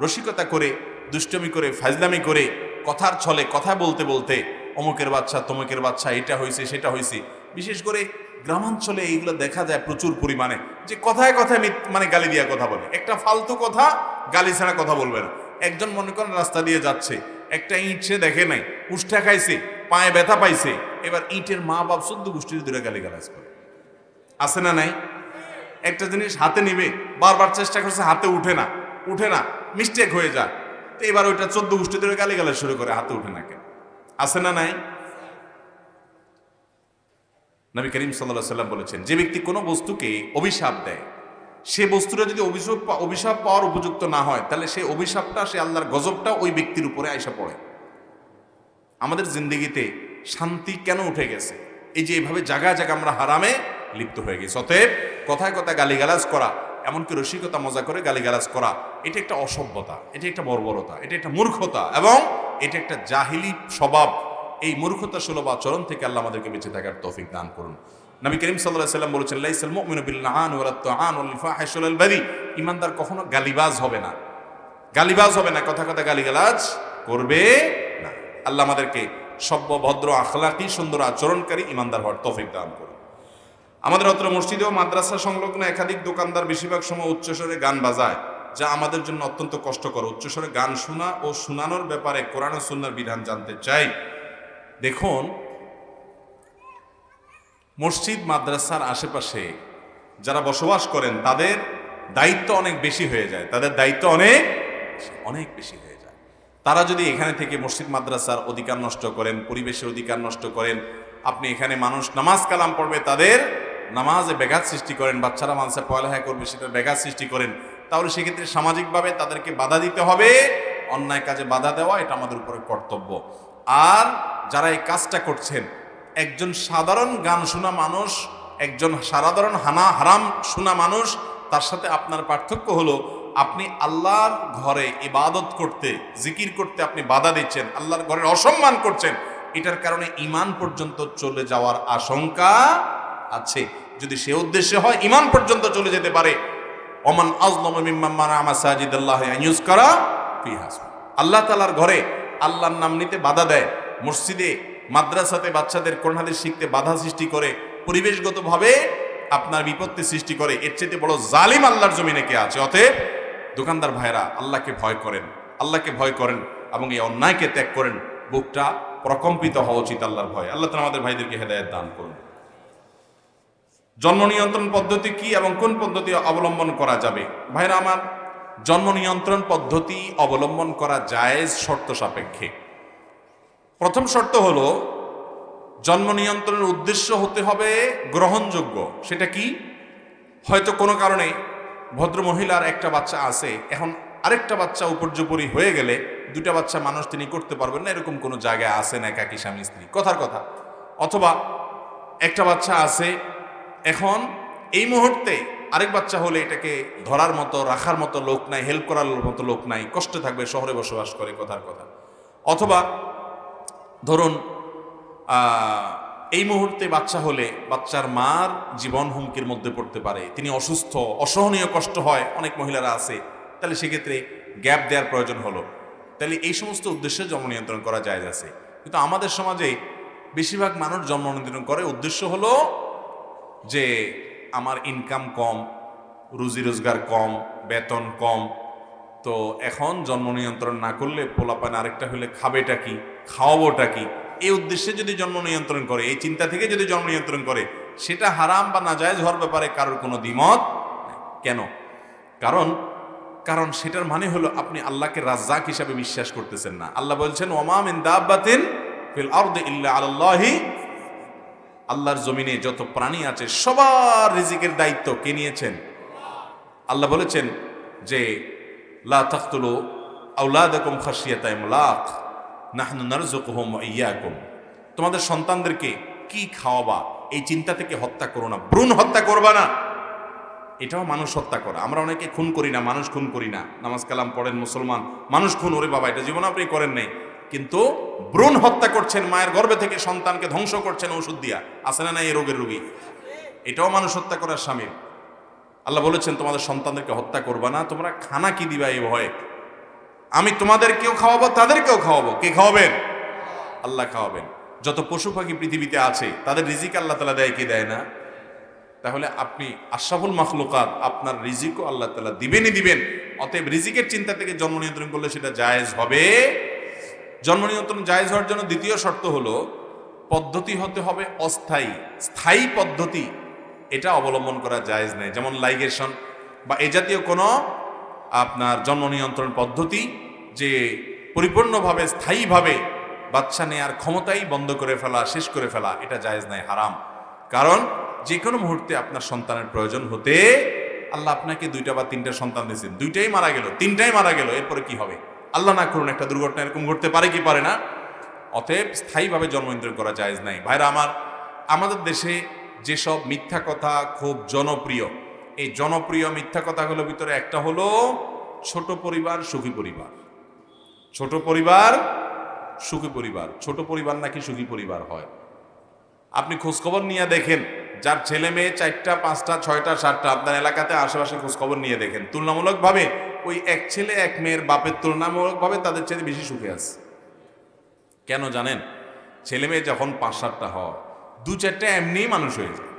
রসিকতা করে, দুষ্টমি করে, ফাজলামি করে, কথার ছলে কথা বলতে বলতে অমুকের বাচ্চা তমুকের বাচ্চা, এটা হয়েছে সেটা হয়েছে, বিশেষ করে গ্রামাঞ্চলে এইগুলো দেখা যায় প্রচুর পরিমাণে, যে কথায় কথায় মানে গালি দিয়া কথা বলে, একটা ফালতু কথা গালি ছাড়া কথা বলবে না। একজন মনে করেন রাস্তা দিয়ে যাচ্ছে, একটা ইঁট সে দেখে নাই, উষ্ঠা খাইছে, পায়ে ব্যথা পাইছে, এবার ইঁটের মা বাপ 14 গোষ্ঠীর দূরে গালি গালাজ করে, আছে না নাই? একটা জিনিস হাতে নিবে, বারবার চেষ্টা করছে, হাতে উঠে না, মিস্টেক হয়ে যায়, তো এবার ওইটা 14 গোষ্ঠী ধরে গালি গালাজ শুরু করে, হাতে উঠে না কেন, আছে না নাই? নবী করিম সাল্লাল্লাহু আলাইহি ওয়াসাল্লাম বলেছেন, যে ব্যক্তি কোনো বস্তুকে অভিশাপ দেয়, সে বস্তুটা যদি অভিশাপ পাওয়ার উপযুক্ত না হয়, তাহলে সেই অভিশাপটা, সে আল্লাহর গজবটা ওই ব্যক্তির উপরে আইসা পড়ে। আমাদের জিন্দেগিতে শান্তি কেন উঠে গেছে? এই যে এইভাবে জায়গায় জায়গায় আমরা হারামে লিপ্ত হয়ে গেছি। অতএব কথায় কথায় গালিগালাজ করা, এমনকি রসিকতা মজা করে গালিগালাজ করা, এটা একটা অসভ্যতা, এটা একটা বর্বরতা, এটা একটা মূর্খতা, এবং এটা একটা জাহিলি স্বভাব। এই মূর্খতা সুলভ আচরণ থেকে আল্লাহ আমাদেরকে বেঁচে থাকার তৌফিক দান করুন। নবী করিম সাল্লাল্লাহু আলাইহি ওয়াসাল্লাম বলেছেন, লাইসাল মুমিনু বিল লাআন ওয়া লাত-তাআন ওয়াল ফাহিশ ওয়াল বাদি। ঈমানদার কখনো গালিবাজ হবে না, কথা কথা গালিগালাজ করবে না। আল্লাহ আমাদেরকে সভ্য, ভদ্র, আখলাকি, সুন্দর আচরণকারী ঈমানদার হওয়ার তৌফিক দান করুন। আমাদের অত্র মসজিদে ও মাদ্রাসা সংলগ্ন একাধিক দোকানদার বেশিরভাগ সময় উচ্চস্বরে গান বাজায়, যা আমাদের জন্য অত্যন্ত কষ্টকর। উচ্চস্বরে গান শোনা ও শোনানোর ব্যাপারে কোরআন ও সুন্নাহর বিধান জানতে চাই। দেখুন, মসজিদ মাদ্রাসার আশেপাশে যারা বসবাস করেন, তাদের দায়িত্ব অনেক বেশি হয়ে যায়, অনেক বেশি হয়ে যায়। তারা যদি এখানে থেকে মসজিদ মাদ্রাসার অধিকার নষ্ট করেন, পরিবেশের অধিকার নষ্ট করেন, আপনি এখানে মানুষ নামাজ কালাম পড়বে, তাদের নামাজে ব্যাঘাত সৃষ্টি করেন, বাচ্চারা মানুষে পড়ালেখা করবে, সেটা ব্যাঘাত সৃষ্টি করেন, তাহলে সেক্ষেত্রে সামাজিকভাবে তাদেরকে বাধা দিতে হবে। অন্যায় কাজে বাধা দেওয়া এটা আমাদের উপরে কর্তব্য। আর যারা এই কাজটা করছেন, একজন সাধারণ গান শোনা মানুষ, একজন সাধারণ হারাম শোনা মানুষ, তার সাথে আপনার পার্থক্য হলো, আপনি আল্লাহর ঘরে ইবাদত করতে, জিকির করতে আপনি বাধা দিচ্ছেন, আল্লাহর ঘরের অসম্মান করছেন। এটার কারণে ঈমান পর্যন্ত চলে যাওয়ার আশঙ্কা আছে। যদি সে উদ্দেশ্যে হয়, ঈমান পর্যন্ত চলে যেতে পারে। ওমান আযলামু মিম্মান মানাআ মাসাজিদাল্লাহি আন ইউযকারা ফিহা। আল্লাহ তাআলার ঘরে আল্লাহর নাম নিতে বাধা দেয়, মসজিদে মাদ্রাসাতে বাচ্চাদের কোরআন হাদিস শিখতে বাধা সৃষ্টি করে, পরিবেশগতভাবে আপনার বিপত্তি সৃষ্টি করে, এর চেয়ে বড় জালিম আল্লাহর জমিনে কে আছে? অতএব দোকানদার ভাইরা, আল্লাহকে ভয় করেন এবং এই অন্যায়কে ত্যাগ করেন। বুকটা প্রকম্পিত হওয়া উচিত আল্লাহর ভয়। আল্লাহ তাআলা আমাদের ভাইদেরকে হেদায়েত দান করুন। জন্ম নিয়ন্ত্রণ পদ্ধতি কি এবং কোন পদ্ধতি অবলম্বন করা যাবে? ভাইরা আমার, জন্ম নিয়ন্ত্রণ পদ্ধতি অবলম্বন করা জায়েজ শর্ত সাপেক্ষে। প্রথম শর্ত হলো, জন্ম নিয়ন্ত্রণের উদ্দেশ্য হতে হবে গ্রহণযোগ্য। সেটা কি? হয়তো কোনো কারণে ভদ্র মহিলার একটা বাচ্চা আছে, এখন আরেকটা বাচ্চা উপর্যুপরি হয়ে গেলে দুটা বাচ্চা মানুষ তিনি করতে পারবেন না, এরকম কোনো জায়গায় আছে না, একাকী স্বামী স্ত্রী, কথার কথা। অথবা একটা বাচ্চা আছে, এখন এই মুহূর্তে আরেক বাচ্চা হলে এটাকে ধরার মতো, রাখার মতো লোক নাই, হেল্প করার মতো লোক নাই, কষ্টে থাকবে, শহরে বসবাস করে, কথার কথা। অথবা ধরুন এই মুহূর্তে বাচ্চা হলে বাচ্চার মার জীবন হুমকির মধ্যে পড়তে পারে, তিনি অসুস্থ, অসহনীয় কষ্ট হয়, অনেক মহিলারা আছে, তাহলে সেক্ষেত্রে গ্যাপ দেওয়ার প্রয়োজন হলো। তাহলে এই সমস্ত উদ্দেশ্যে জন্ম নিয়ন্ত্রণ করা জায়েজ আছে। কিন্তু আমাদের সমাজে বেশিরভাগ মানুষ জন্ম নিয়ন্ত্রণ করে উদ্দেশ্য হলো যে আমার ইনকাম কম, রুজি রোজগার কম, বেতন কম, তো এখন জন্ম নিয়ন্ত্রণ না করলে পোলাপান আরেকটা হলে খাবেটা কি, খাওয়াবোটা কি, এই উদ্দেশ্যে যদি জন্ম নিয়ন্ত্রণ করে, এই চিন্তা থেকে যদি জন্ম নিয়ন্ত্রণ করে, সেটা হারাম বা নাজায়েজ হওয়ার ব্যাপারে কারোর কোনো দ্বিমত নেই। কেন? কারণ সেটার মানে হলো আপনি আল্লাহকে রাজ্জাক হিসাবে বিশ্বাস করতেছেন না। আল্লাহ বলছেন, ওমা মিন দাব্বাতিন ফিল আরদি ইল্লা আলাল্লাহি। আল্লাহর জমিনে যত প্রাণী আছে সবার রিজিকের দায়িত্ব কে নিয়েছেন? আল্লাহ বলেছেন যে লা তাকতুলু আওলাদাকুম খাশিয়াতা ইমলাক নাহনু নারযুকুহুম ওয়া ইয়্যাকুম। তোমাদের সন্তানদেরকে কি খাওয়াবা এই চিন্তা থেকে হত্যা করো না, ভ্রূণ হত্যা করবা না। এটাও মানুষ হত্যা করা। আমরা অনেকে খুন করি না, মানুষ খুন করি না, নামাজ কালাম পড়েন, মুসলমান, মানুষ খুন, ওরে বাবা এটা জীবন আপনি করেন নাই, কিন্তু ভ্রূণ হত্যা করছেন, মায়ের গর্ভে থেকে সন্তানকে ধ্বংস করছেন ওষুধ দিয়া, আছে না এই রোগের রোগী, এটাও মানুষ হত্যা করার শামিল। আল্লাহ বলেছেন তোমাদের সন্তানদেরকে হত্যা করবা না, তোমরা খানা কি দিবা এই ভয়ে, আমি তোমাদেরকেও খাওয়াবো তাদেরকেও খাওয়াবো। কে খাওয়াবেন? আল্লাহ খাওয়াবেন। যত পশু পাখি পৃথিবীতে আছে তাদের রিজিক আল্লাহ তাআলা দেয় কি দেয় না? তাহলে আপনি আশরাফুল মাখলুকাত, আপনার রিজিকও আল্লাহ তাআলা দিবেনই দিবেন। অতএব রিজিকের চিন্তা থেকে জন্ম নিয়ন্ত্রণ করলে সেটা জায়েজ হবে। জন্ম নিয়ন্ত্রণ জায়েজ হওয়ার জন্য দ্বিতীয় শর্ত হলো পদ্ধতি হতে হবে অস্থায়ী। স্থায়ী পদ্ধতি এটা অবলম্বন করা জায়েজ নেই, যেমন লাইগেশন বা এ জাতীয় কোনো আপনার জন্ম নিয়ন্ত্রণ পদ্ধতি যে পরিপূর্ণভাবে স্থায়ীভাবে বাচ্চা নেয়ার ক্ষমতাই বন্ধ করে ফেলা, শেষ করে ফেলা, এটা জায়েজ নাই, হারাম। কারণ যে কোনো মুহূর্তে আপনার সন্তানের প্রয়োজন হতে আল্লাহ আপনাকে 2টা বা 3টা সন্তান দিয়েছেন, 2টাই মারা গেল, 3টাই মারা গেল, এরপরে কি হবে? আল্লাহ না করুন একটা দুর্ঘটনা এরকম ঘটতে পারে কি পারে না? অতএব স্থায়ীভাবে জন্ম নিয়ন্ত্রণ করা জায়েজ নাই। ভাইরা আমার, আমাদের দেশে যেসব মিথ্যা কথা খুব জনপ্রিয়, এই জনপ্রিয় মিথ্যা কথাগুলোর ভিতরে একটা হলো ছোট পরিবার সুখী পরিবার। ছোট পরিবার সুখী পরিবার, ছোট পরিবার নাকি সুখী পরিবার হয়। আপনি খোঁজখবর নিয়ে দেখেন, যার ছেলে মেয়ে 4টা 5টা 6টা 7টা, আপনার এলাকাতে আশেপাশে খোঁজখবর নিয়ে দেখেন, তুলনামূলকভাবে ওই এক ছেলে এক মেয়ের বাপের তুলনামূলকভাবে তাদের চেয়ে বেশি সুখে আছে। কেন জানেন? ছেলে মেয়ে যখন 5-7টা হয়, 2-4টা এমনিই মানুষ হয়ে যায়,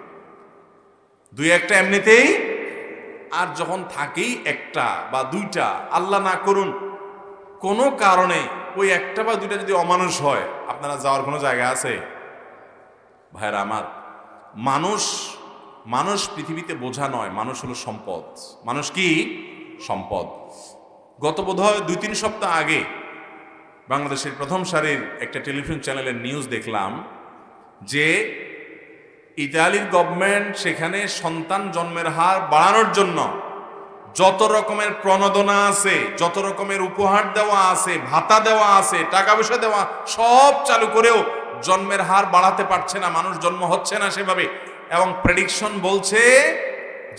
2-1টা এমনিতেই। আর যখন থাকেই 1টা বা 2টা, আল্লাহ না করুন কোনো কারণে ওই 1টা বা 2টা যদি অমানুষ হয়, আপনারা যাওয়ার কোনো জায়গা আছে? ভাইরা আমার, মানুষ পৃথিবীতে বোঝা নয়, মানুষ হলো সম্পদ। মানুষ কি? সম্পদ। গত বোধহয় 2-3 সপ্তাহ আগে বাংলাদেশের প্রথম সারির একটা টেলিভিশন চ্যানেলের নিউজ দেখলাম যে ইতালির গভর্নমেন্ট সেখানে সন্তান জন্মের হার বাড়ানোর জন্য যত রকমের প্রণোদনা আছে, যত রকমের উপহার দেওয়া আছে, ভাতা দেওয়া আছে, টাকা পয়সা দেওয়া, সব চালু করেও জন্মের হার বাড়াতে পারছে না, মানুষ জন্ম হচ্ছে না সেভাবে। এবং প্রেডিকশন বলছে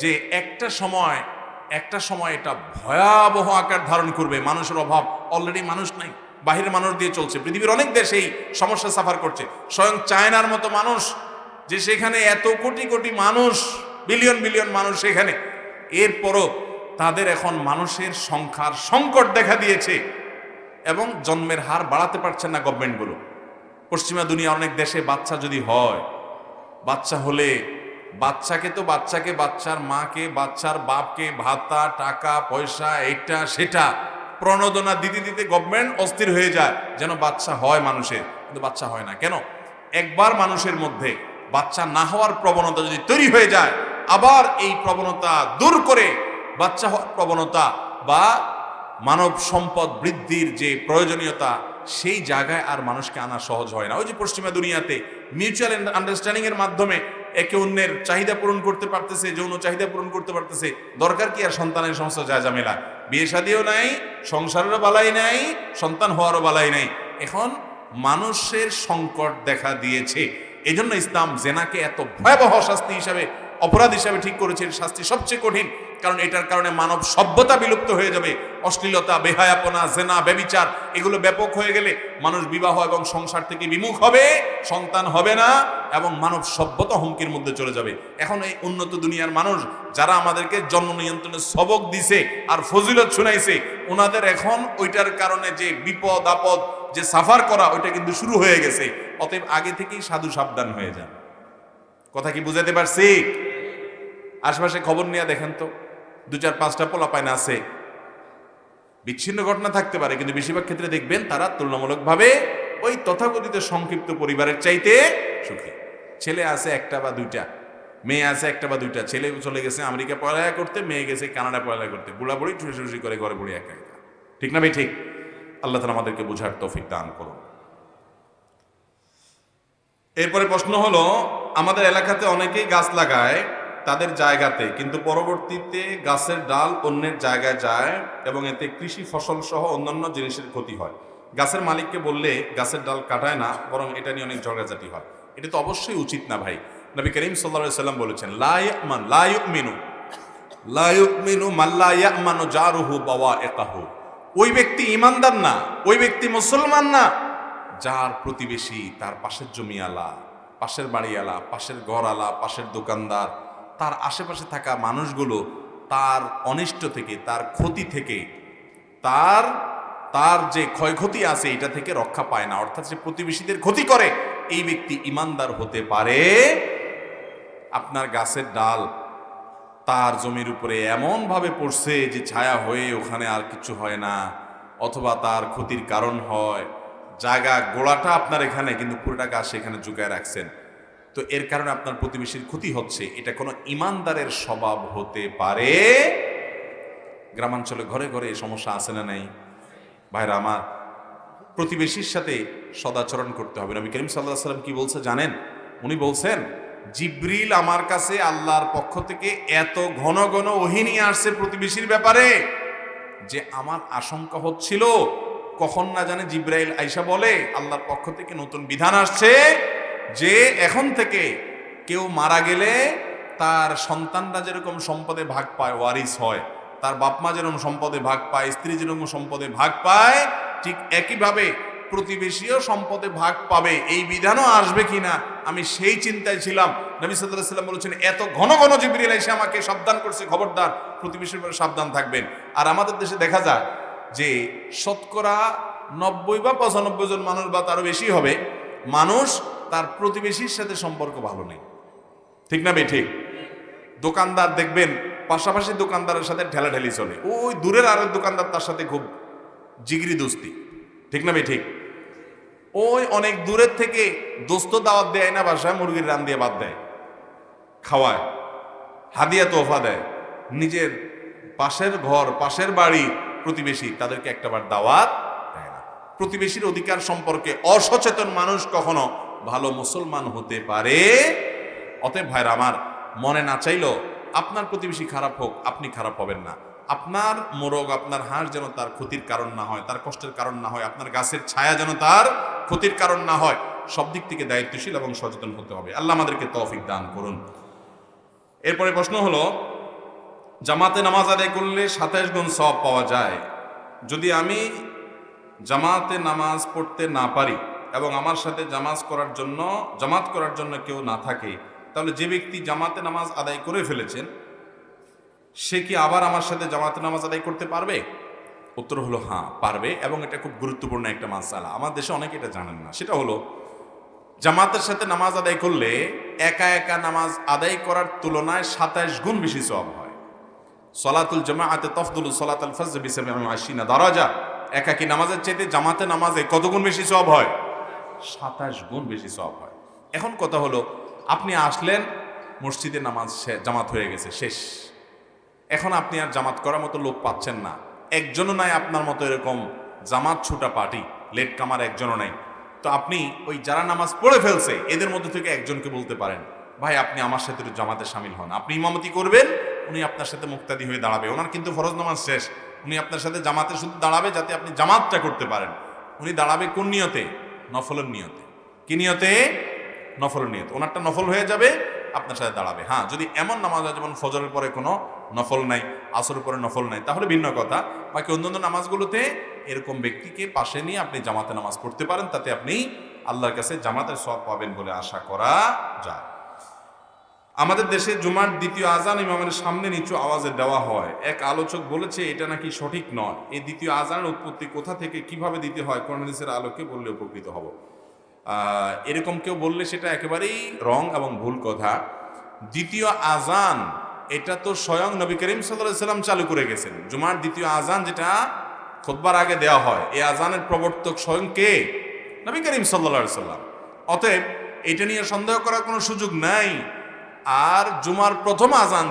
যে একটা সময় এটা ভয়াবহ আকার ধারণ করবে। মানুষের অভাব, অলরেডি মানুষ নাই, বাহিরের মানুষ দিয়ে চলছে। পৃথিবীর অনেক দেশ এই সমস্যা সাফার করছে। স্বয়ং চায়নার মতো মানুষ, যে সেখানে এত কোটি কোটি মানুষ, বিলিয়ন বিলিয়ন মানুষ সেখানে, এরপরও তাদের এখন মানুষের সংখ্যার সংকট দেখা দিয়েছে এবং জন্মের হার বাড়াতে পারছে না গভর্নমেন্টগুলো। পশ্চিমা দুনিয়া অনেক দেশে বাচ্চা যদি হয়, বাচ্চা হলে বাচ্চাকে বাচ্চার মাকে, বাচ্চার বাপকে ভাতা, টাকা পয়সা, এটা সেটা প্রণোদনা দিতে দিতে গভর্নমেন্ট অস্থির হয়ে যায় যেন বাচ্চা হয় মানুষের, কিন্তু বাচ্চা হয় না। কেন? একবার মানুষের মধ্যে বাচ্চা না হওয়ার প্রবণতা যদি তৈরি হয়ে যায়, আবার এই প্রবণতা দূর করে বাচ্চা হওয়ার প্রবণতা বা মানব সম্পদ বৃদ্ধির যে প্রয়োজনীয়তা, সেই জায়গায় আর মানুষকে আনা সহজ হয় না। ওই যে পশ্চিমা দুনিয়াতে মিউচুয়াল আন্ডারস্ট্যান্ডিং এর মাধ্যমে একে অন্যের চাহিদা পূরণ করতে পারতেছে, যৌন চাহিদা পূরণ করতে পারতেছে, দরকার কি আর সন্তানের সমস্ত ঝামেলা? বিয়ে শাদিও নাই, সংসারেরও বালাই নাই, সন্তান হওয়ারও বালাই নাই। এখন মানুষের সংকট দেখা দিয়েছে। এই জন্য ইসলাম জেনাকে এত ভয়াবহ শাস্তি হিসাবে, অপরাধ হিসাবে ঠিক করেছে। শাস্তি সবচেয়ে কঠিন, কারণ এটার কারণে মানব সভ্যতা বিলুপ্ত হয়ে যাবে। অশ্লীলতা, বেহায়াপনা, জেনা, ব্যভিচার এগুলো ব্যাপক হয়ে গেলে মানুষ বিবাহ এবং সংসার থেকে বিমুখ হবে, সন্তান হবে না এবং মানব সভ্যতা হুমকির মধ্যে চলে যাবে। এখন এই উন্নত দুনিয়ার মানুষ যারা আমাদেরকে জন্ম নিয়ন্ত্রণের সবক দিছে আর ফজিলত শুনাইছে, ওনাদের এখন ওইটার কারণে যে বিপদ আপদ, যে সাফার করা, ওইটা কিন্তু শুরু হয়ে গেছে। অতএব আগে থেকেই সাধু সাবধান হয়ে যান। কথা কি বুঝাতে পারছি? আশেপাশে খবর নিয়ে দেখেন তো, 2-4-5টা পোলাপাইন আছে, বিচ্ছিন্ন ঘটনা থাকতে পারে, কিন্তু বেশিরভাগ ক্ষেত্রে দেখবেন তারা তুলনামূলকভাবে ওই তথাকথিত সংক্ষিপ্ত পরিবারের চাইতে সুখী। ছেলে আছে 1টা বা 2টা, মেয়ে আছে 1টা বা 2টা। ছেলে চলে গেছে আমেরিকা পড়ালেখা করতে, মেয়ে গেছে কানাডা পড়ালেখা করতে, বুড়া বুড়ি ঠুসি করে ঘরে বুড়ি একা একা। ঠিক না ভাই? ঠিক। আল্লাহ তাআলা আমাদেরকে বোঝার তৌফিক দান করুন। এরপরে প্রশ্ন হলো, আমাদের এলাকাতে অনেকেই গাছ লাগায় তাদের জায়গাতে, কিন্তু পরবর্তীতে গাছের ডাল অন্যের জায়গায় যায় এবং এতে কৃষি ফসল সহ অন্যান্য জিনিসের ক্ষতি হয়। গাছের মালিককে বললে গাছের ডাল কাটায় না, বরং এটা নিয়ে অনেক ঝগড়াঝাটি হয়। এটা তো অবশ্যই উচিত না ভাই। নবী করিম সাল্লাল্লাহু আলাইহি সাল্লাম বলেছেন, লা ইউমিনু মান লা ইয়ামানু জারুহু বাওয়াইকাহু। ওই ব্যক্তি ঈমানদার না, ওই ব্যক্তি মুসলমান না যার প্রতিবেশী, তার পাশের জমিওয়ালা, পাশের বাড়িওয়ালা, পাশের ঘরওয়ালা, পাশের দোকানদার, তার আশেপাশে থাকা মানুষগুলো তার অনিষ্ট থেকে, তার ক্ষতি থেকে, তার যে ক্ষয়ক্ষতি আছে এটা থেকে রক্ষা পায় না। অর্থাৎ সে প্রতিবেশীদের ক্ষতি করে, এই ব্যক্তি ইমানদার হতে পারে। আপনার গাছের ডাল তার জমির উপরে এমন ভাবে পড়ছে যে ছায়া হয়ে ওখানে আর কিছু হয় না, অথবা তার ক্ষতির কারণ হয়, জায়গা গোড়াটা আপনার এখানে কিন্তু পুরোটা গাছ সেখানে ঝুঁকায় রাখছেন, তো এর কারণে আপনার প্রতিবেশীর ক্ষতি হচ্ছে, এটা কোনো ইমানদারের স্বভাব হতে পারে? গ্রামাঞ্চলে ঘরে ঘরে এই সমস্যা আছে না নাই? ভাইরা আমার, প্রতিবেশীর সাথে সদাচরণ করতে হবে। নবী করিম সাল্লাল্লাহু আলাইহি সাল্লাম কি বলছে জানেন? উনি বলছেন, জিবরিল আমার কাছে আল্লাহর পক্ষ থেকে এত ঘন ঘন ওহী নিয়ে আসছে প্রতিবেশীর ব্যাপারে যে আমার আশঙ্কা হচ্ছিল কখন না জানে জিবরাইল আইসা বলে আল্লাহর পক্ষ থেকে নতুন বিধান আসছে যে এখন থেকে কেউ মারা গেলে তার সন্তানরা যেরকম সম্পদে ভাগ পায়, ওয়ারিস হয়, তার বাপ মা যেরকম সম্পদে ভাগ পায়, স্ত্রী যেরকম সম্পদে ভাগ পায়, ঠিক একইভাবে প্রতিবেশীও সম্পদে ভাগ পাবে। এই বিধানও আসবে কিনা আমি সেই চিন্তায় ছিলাম। নবী সাল্লাল্লাহু আলাইহি সাল্লাম বলেছেন, এত ঘন ঘন জিবরিল এসে আমাকে সাবধান করছে, খবরদার প্রতিবেশীর ব্যাপারে সাবধান থাকবেন। আর আমাদের দেশে দেখা যায় যে শতকরা 90 বা 95 জন মানুষ বা তারও বেশি হবে মানুষ তার প্রতিবেশীর সাথে সম্পর্ক ভালো নেই। ঠিক না ভাই? ঠিক। দোকানদার দেখবেন পাশাপাশি দোকানদারের সাথে ঠেলাঠেলি চলে, ওই দূরের আরেক দোকানদার তার সাথে খুব জিগরি দোস্তি। ঠিক না ভাই? ঠিক। ওই অনেক দূরের থেকে দোস্ত দাওয়াত দেয় না, বাসায় মুরগির রান দিয়ে ভাত দেয়, খাওয়ায়, হাদিয়া তোহফা দেয়। নিজের পাশের ঘর, পাশের বাড়ি প্রতিবেশী, তাদেরকে একটাবার দাওয়াত দেয় না। প্রতিবেশীর অধিকার সম্পর্কে অসচেতন মানুষ কখনো ভালো মুসলমান হতে পারে? অতএব ভাইরা আমার, মনে না চাইলেও আপনার প্রতিবেশী খারাপ হোক, আপনি খারাপ হবেন না। আপনার মোরগ, আপনার হাঁস যেন তার ক্ষতির কারণ না হয়, তার কষ্টের কারণ না হয়, আপনার গাছের ছায়া যেন তার ক্ষতির কারণ না হয়। সব দিক থেকে দায়িত্বশীল এবং সচেতন হতে হবে। আল্লাহ আমাদেরকে তৌফিক দান করুন। এরপরে প্রশ্ন হলো, জামাতে নামাজ আদায় করলে 27 গুণ সওয়াব পাওয়া যায়। যদি আমি জামাতে নামাজ পড়তে না পারি এবং আমার সাথে জামাত করার জন্য কেউ না থাকে, তাহলে যে ব্যক্তি জামাতে নামাজ আদায় করে ফেলেছেন সে কি আবার আমার সাথে জামাতে নামাজ আদায় করতে পারবে? উত্তর হলো হ্যাঁ, পারবে। এবং এটা খুব গুরুত্বপূর্ণ একটা মাসআলা, আমার দেশে অনেকে এটা জানেন না। সেটা হলো, জামাতের সাথে নামাজ আদায় করলে একা একা নামাজ আদায় করার তুলনায় 27 গুণ বেশি সওয়াব হয়। সলাতুল জামাআতে তাফদুলু সলাতুল ফজর বি 27 দারাজা। একাকী নামাজের চাইতে জামাতে নামাজে কত গুণ বেশি সওয়াব হয়? 27 গুণ বেশি সওয়াব হয়। এখন কথা হলো, আপনি আসলেন, মসজিদে নামাজ জামাত হয়ে গেছে, শেষ। এখন আপনি আর জামাত করার মতো লোক পাচ্ছেন না, একজনও নাই আপনার মতো এরকম জামাত ছুটা পার্টি, লেট কামার একজনও নাই। তো আপনি ওই যারা নামাজ পড়ে ফেলছে এদের মধ্যে থেকে একজনকে বলতে পারেন, ভাই আপনি আমার সাথে একটু জামাতে শামিল হন। আপনি ইমামতি করবেন, উনি আপনার সাথে মুক্তাদি হয়ে দাঁড়াবে। ওনার কিন্তু ফরজ নামাজ শেষ, উনি আপনার সাথে জামাতে শুধু দাঁড়াবে যাতে আপনি জামাতটা করতে পারেন। উনি দাঁড়াবে কোন নিয়তে? নফলের নিয়তে। কি নিয়তে? নফলের নিয়তে। ওনারটা নফল হয়ে যাবে, আপনার সাথে দাঁড়াবে। হ্যাঁ, যদি এমন নামাজ হয় যেমন ফজরের পরে কোনো নফল নাই, আসরের পরে নফল নাই, তাহলে ভিন্ন কথা। বাকি অন্যান্য নামাজগুলোতে এরকম ব্যক্তিকে পাশে নিয়ে আপনি জামাতে নামাজ পড়তে পারেন, তাতে আপনি আল্লাহর কাছে জামাতের সওয়াব পাবেন বলে আশা করা যায়। আমাদের দেশে জুমার দ্বিতীয় আজান ইমামের সামনে নিচু আওয়াজে দেওয়া হয়। এক আলোচক বলেছে এটা নাকি সঠিক নয়। এই দ্বিতীয় আজানের উৎপত্তি কোথা থেকে, কিভাবে দিতে হয়, কোরআন হাদিসের আলোকে বললে উপকৃত হব। এরকম কেউ বললে সেটা একেবারেই রং এবং ভুল কথা। দ্বিতীয় আজান এটা তো স্বয়ং নবী করিম সাল্লাল্লাহু আলাইহি সাল্লাম চালু করে গেছেন। জুমার দ্বিতীয় আজান যেটা খুতবার আগে দেওয়া হয়, এই আজানের প্রবর্তক স্বয়ং কে? নবী করিম সাল্লাল্লাহু আলাইহি সাল্লাম। অতএব এটা নিয়ে সন্দেহ করার কোনো সুযোগ নাই। আর জুমার প্রথম আজান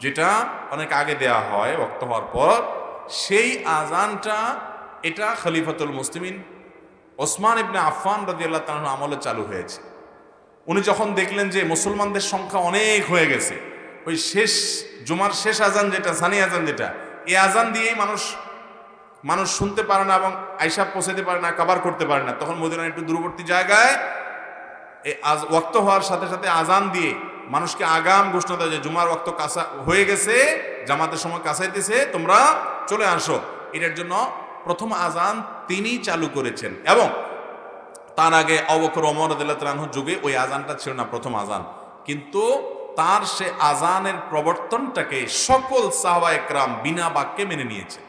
যেটা অনেক আগে দেয়া হয় ওয়াক্ত হওয়ার পর, সেই আজানটা এটা খলিফাতুল মুসলিমিন ওসমান ইবনে আফফান রাদিয়াল্লাহু তাআলা আমলে চালু হয়েছে। উনি যখন দেখলেন যে মুসলমানদের সংখ্যা অনেক হয়ে গেছে, ওই শেষ জুমার শেষ আজান যেটা, সানি আজান যেটা, এই আজান দিয়েই মানুষ শুনতে পারে না এবং আয়সা পৌঁছাতে পারে না, কাবার করতে পারে না। তখন মদিনার একটু দূরবর্তী জায়গায় ওয়াক্ত হওয়ার সাথে সাথে আজান দিয়ে মানুষকে আগাম ঘোষণা দেয় যে জুমার ওয়াক্ত কাছা হয়ে গেছে, জামাতের সময় কাছাইতেছে, তোমরা চলে আসো। এটার জন্য প্রথম আজান তিনি চালু করেছেন। এবং তার আগে আবু বকর ওমর রাদিয়াল্লাহু তাআলা আনহুর যুগে ওই আজানটা ছিল না প্রথম আজান, কিন্তু তার সে আজানের প্রবর্তনটাকে সকল সাহাবা একরাম বিনা বাক্যে মেনে নিয়েছে।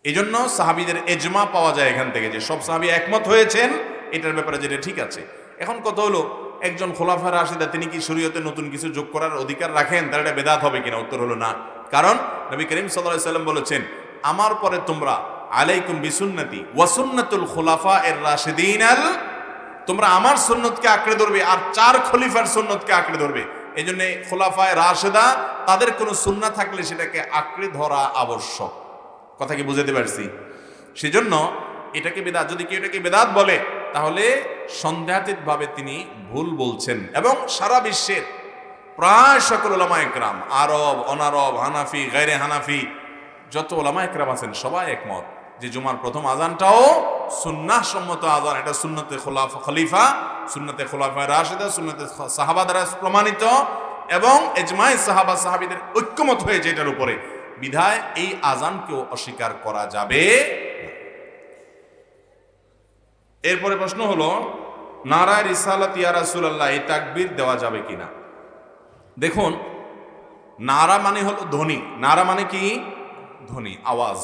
এই জন্য সাহাবীদের এজমা পাওয়া যায় এখান থেকে, যে সব সাহাবী একমত হয়েছেন এটার ব্যাপারে যেটা ঠিক আছে। এখন কথা হলো, একজন খোলাফা রাশিদা তিনি কি শরীয়তে নতুন কিছু যোগ করার অধিকার রাখেন? তার এটা বেদাত হবে কিনা? উত্তর হলো না। কারণ নবী করিম সাল্লাল্লাহু আলাইহি সাল্লাম বলেছেন, আমার পরে তোমরা আলাইকুম বিসুন্নতি ওয়া সুন্নাতুল খুলাফা এর রাশিদিন তোমরা আমার সুন্নতকে আঁকড়ে ধরবে আর 4 খলিফার সুন্নতকে আঁকড়ে ধরবে। এই জন্য খোলাফায়ে রাশেদা তাদের কোনো সুন্নাহ থাকলে সেটাকে আঁকড়ে ধরা আবশ্যক। কথা কি বুঝাতে পারছি? সেজন্য এটাকে বেদাত, যদি কেউ এটাকে বেদাত বলে তাহলে সন্দেহাতীতভাবে তিনি ভুল বলছেন। এবং সারা বিশ্বের প্রায় সকল ওলামায়ে কেরাম, আরব, অনারব, হানাফি, গায়রে হানাফি, যত ওলামায়ে কেরাম আছেন সবাই একমত যে জুমার প্রথম আজানটাও সুন্নাহ সম্মত আজান। এটা সুন্নতে খলিফা, সুন্নতে খোলাফায়ে রাশেদা, সুন্নতে সাহাবা দ্বারা প্রমাণিত এবং ইজমায়ে সাহাবা সাহাবীদের ঐক্যমত হয়েছে এটার উপরে। বিধায় এই আজানকেও অস্বীকার করা যাবে না। এরপরে প্রশ্ন হলো, নারায়ে রিসালাত ইয়া রাসূলুল্লাহ এই তাকবীর দেওয়া যাবে কিনা? দেখুন, নারা মানে হলো ধ্বনি। নারা মানে কি? ধ্বনি, আওয়াজ।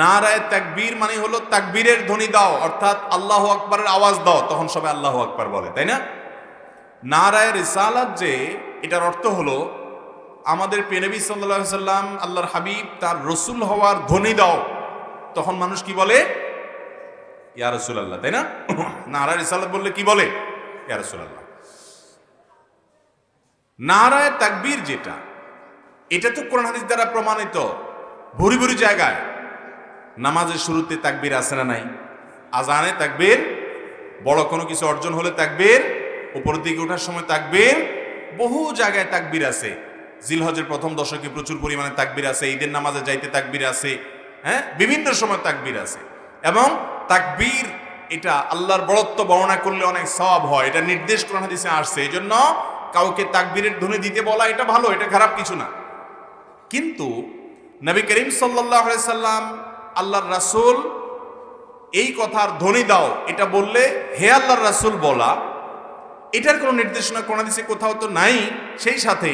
নারায়ে তাকবীর মানে হলো তাকবীরের ধ্বনি দাও, অর্থাৎ আল্লাহু আকবারের আওয়াজ দাও, তখন সবাই আল্লাহু আকবার বলে, তাই না? নারায়ে রিসালাত যে, এটার অর্থ হলো আমাদের প্রিয় নবী সাল্লাল্লাহু আলাইহি সাল্লাম আল্লাহর হাবিব তার রাসূল হওয়ার ধ্বনি দাও, তখন মানুষ কি বলে? ইয়া রাসূলুল্লাহ, তাই না? নারায়ে রিসালাত বললে কি বলে? ইয়া রাসূলুল্লাহ। নারায়ে তাকবীর যেটা, এটা তো কোরআন হাদিস দ্বারা প্রমাণিত। ভুরি ভুরি জায়গায় নামাজের শুরুতে তাকবীর আছে না নাই? আজানে তাকবীর, বড় কোনো কিছু অর্জন হলে তাকবীর, উপরের দিকে ওঠার সময় তাকবীর, বহু জায়গায় তাকবীর আছে। জিলহজের প্রথম দশকে প্রচুর পরিমাণে তাকবীর আছে, ঈদের নামাজে যাইতে তাকবীর আছে, হ্যাঁ, বিভিন্ন সময় তাকবীর আছে। এবং তাকবীর এটা আল্লাহর বড়ত্ব বর্ণনা করলে অনেক সওয়াব হয়, এটা নির্দেশ কোরআন হাদিসে আসছে। এই জন্য কাউকে তাকবীরের ধ্বনি দিতে বলা এটা ভালো, এটা খারাপ কিছু না। কিন্তু নবী করিম সাল্লাল্লাহু আলাইহি সাল্লাম আল্লাহর রাসূল এই কথার ধ্বনি দাও এটা বললে হে আল্লাহর রাসূল বলা, এটার কোনো নির্দেশনা কোরআন হাদিসে কোথাও তো নাই। সেই সাথে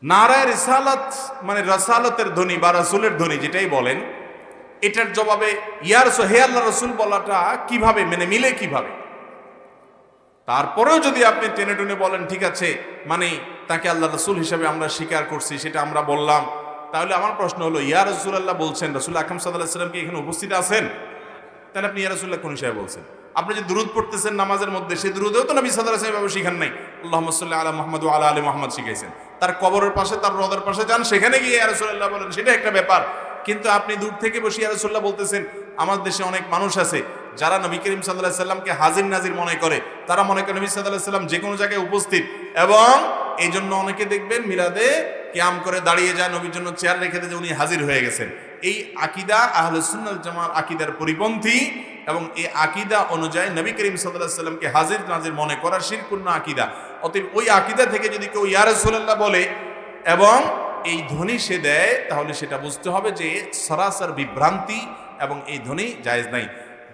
নারায়ে রিসালাত মানে রাসালাতের ধ্বনি বা রাসূলের ধ্বনি যেটাই বলেন, এটার জবাবে ইয়া রাসূল, হে আল্লাহর রাসূল বলাটা কিভাবে মানে মিলে কিভাবে? তারপরেও যদি আপনি টেনে টুনে বলেন ঠিক আছে, মানে তাকে আল্লাহ রাসূল হিসেবে আমরা স্বীকার করছি, সেটা আমরা বললাম, তাহলে আমার প্রশ্ন হলো, ইয়া রাসূলুল্লাহ বলছেন, রাসূল আকরাম সাল্লাল্লাহু আলাইহি ওয়াসাল্লাম কি এখানে উপস্থিত আছেন? তাহলে আপনি ইয়া রাসূলুল্লাহ কোন হিসাবে বলছেন? আপনি যে দুরূদ পড়তেছেন নামাজের মধ্যে, সেই দুরূদেও তো নবী সাল্লাল্লাহু আলাইহি ওয়াসাল্লাম শিখান নাই। আল্লাহুম্মা সাল্লি আলা মুহাম্মাদ ওয়া আলা আলি মুহাম্মাদ শিখাইছেন। তার কবরের পাশে, তার রওজার পাশে যান, সেখানে গিয়ে ইয়া রাসূলুল্লাহ বলেন, সেটা একটা ব্যাপার। কিন্তু আপনি দূর থেকে বসে ইয়া রাসূলুল্লাহ বলতেছেন। আমার দেশে অনেক মানুষ আছে যারা নবী করিম সাল্লাল্লাহু আলাইহি ওয়াসাল্লামকে হাজির নাজির মনে করে। তারা মনে করে নবী সাল্লাল্লাহু আলাইহি ওয়াসাল্লাম যে কোনো জায়গায় উপস্থিত, এবং এই জন্য অনেকে দেখবেন মিলাদে কিয়াম করে দাঁড়িয়ে যায়, নবীর জন্য চেয়ার রেখে দেয় যে উনি হাজির হয়ে গেছেন। এই আকীদা আহলুস সুন্নাহ ওয়াল জামাআর আকীদার পরিপন্থী, এবং এই আকীদা অনুযায়ী নবী করিম সাল্লাল্লাহু আলাইহি ওয়াসাল্লামকে হাজির নাজির মনে করা শিরকুন আকীদা। অতএব ওই আকীদা থেকে যদি কেউ ইয়া রাসূলুল্লাহ বলে এবং এই ধ্বনি সে দেয়, তাহলে সেটা বুঝতে হবে যে সরাসর বিভ্রান্তি, এবং এই ধ্বনি জায়েজ নাই।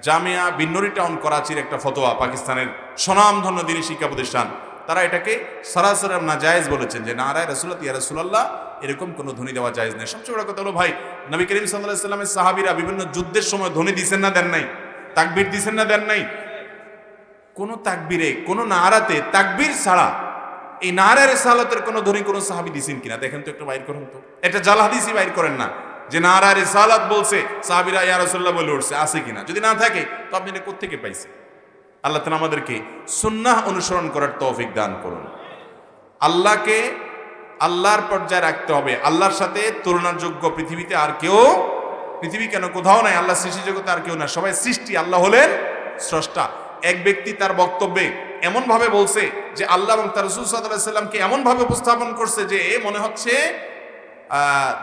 জামিয়া বিন্নুরি টাউন করাচির একটা ফতোয়া, পাকিস্তানের স্বনামধন্য দ্বীনি শিক্ষা প্রতিষ্ঠান, তারা এটাকে সরাসর নাজায়েজ বলেছেন যে নারায়ে রাসূলুল্লাহ ইয়া রাসূলুল্লাহ এরকম কোনো ধ্বনি দেওয়া জায়েজ নেই। সবচেয়ে বড় কথা হলো ভাই, নবী করিম সাল্লাল্লাহু আলাইহি ওয়াসাল্লামের সাহাবীরা বিভিন্ন যুদ্ধের সময় ধ্বনি দিছেন না দেন নাই? তাকবীর দিছেন না দেন নাই? কোন তাকবীরে, কোন নারাতে তাকবীর ছাড়া এই নারায়ে রিসালাতের কোন ধ্বনি কোন সাহাবী দিছেন কিনা দেখেন তো, একটু বাইর করুন তো। এটা জাল হাদিসই বাইর করেন না যে নারায়ে রিসালাত বলছে সাহাবীরা ইয়া রাসূলুল্লাহ বলে উঠছে, আছে কিনা? যদি না থাকে তো আপনি এটা কোত্থেকে পাইছেন? আল্লাহ তাআলা আমাদেরকে সুন্নাহ অনুসরণ করার তৌফিক দান করুন। আল্লাহকে আল্লাহর পর্যায়ে রাখতে হবে। আল্লাহর সাথে তুলনার যোগ্য পৃথিবীতে আর কেউ, পৃথিবী কেন কোথাও নাই, আল্লাহ সৃষ্টি জগতে আর কেউ না, সবাই সৃষ্টি, আল্লাহ হলেন স্রষ্টা। এক ব্যক্তি তার বক্তব্যে এমন ভাবে বলছে যে আল্লাহ এবং তার রাসূল সাল্লাল্লাহু আলাইহি ওয়াসাল্লামকে এমন ভাবে উপস্থাপন করছে যে মনে হচ্ছে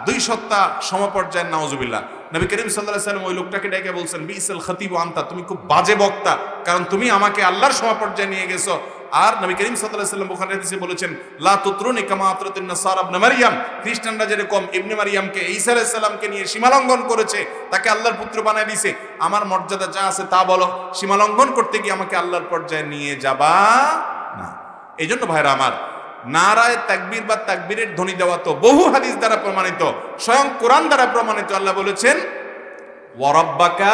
দুই সত্তা সমপর্যায়ের, নাউজুবিল্লাহ। নবী করিম সাল্লাল্লাহু আলাইহি ওয়াসাল্লাম ওই লোকটাকে ডেকে বলছেন, বিসাল খতিব আনতা, তুমি খুব বাজে বক্তা, কারণ তুমি আমাকে আল্লাহর সমপর্যায়ে নিয়ে গেছো। আর নবী করিম সাল্লাল্লাহু আলাইহি ওয়াসাল্লাম বুখারী হাদিসে বলেছেন, লা তুতরুনি কামা আতরাতুন নাসারা ইবনে মারইয়াম, খ্রিস্টানরা যেরকম ইবনে মারইয়ামকে, ঈসা আলাইহিস সালামকে নিয়ে সীমালঙ্ঘন করেছে, তাকে আল্লাহর পুত্র বানায় দিয়েছে, আমার মর্যাদা যা আছে তা বলো, সীমালঙ্ঘন করতে গিয়ে আমাকে আল্লাহর পর্যায়ে নিয়ে যাবা না। এইজন্য ভাইরা আমার, নারায়ে তাকবীর বা তাকবীরের ধ্বনি দেওয়া তো বহু হাদিস দ্বারা প্রমাণিত, স্বয়ং কোরআন দ্বারা প্রমাণিত। আল্লাহ বলেছেন, ওয়া রাব্বাকা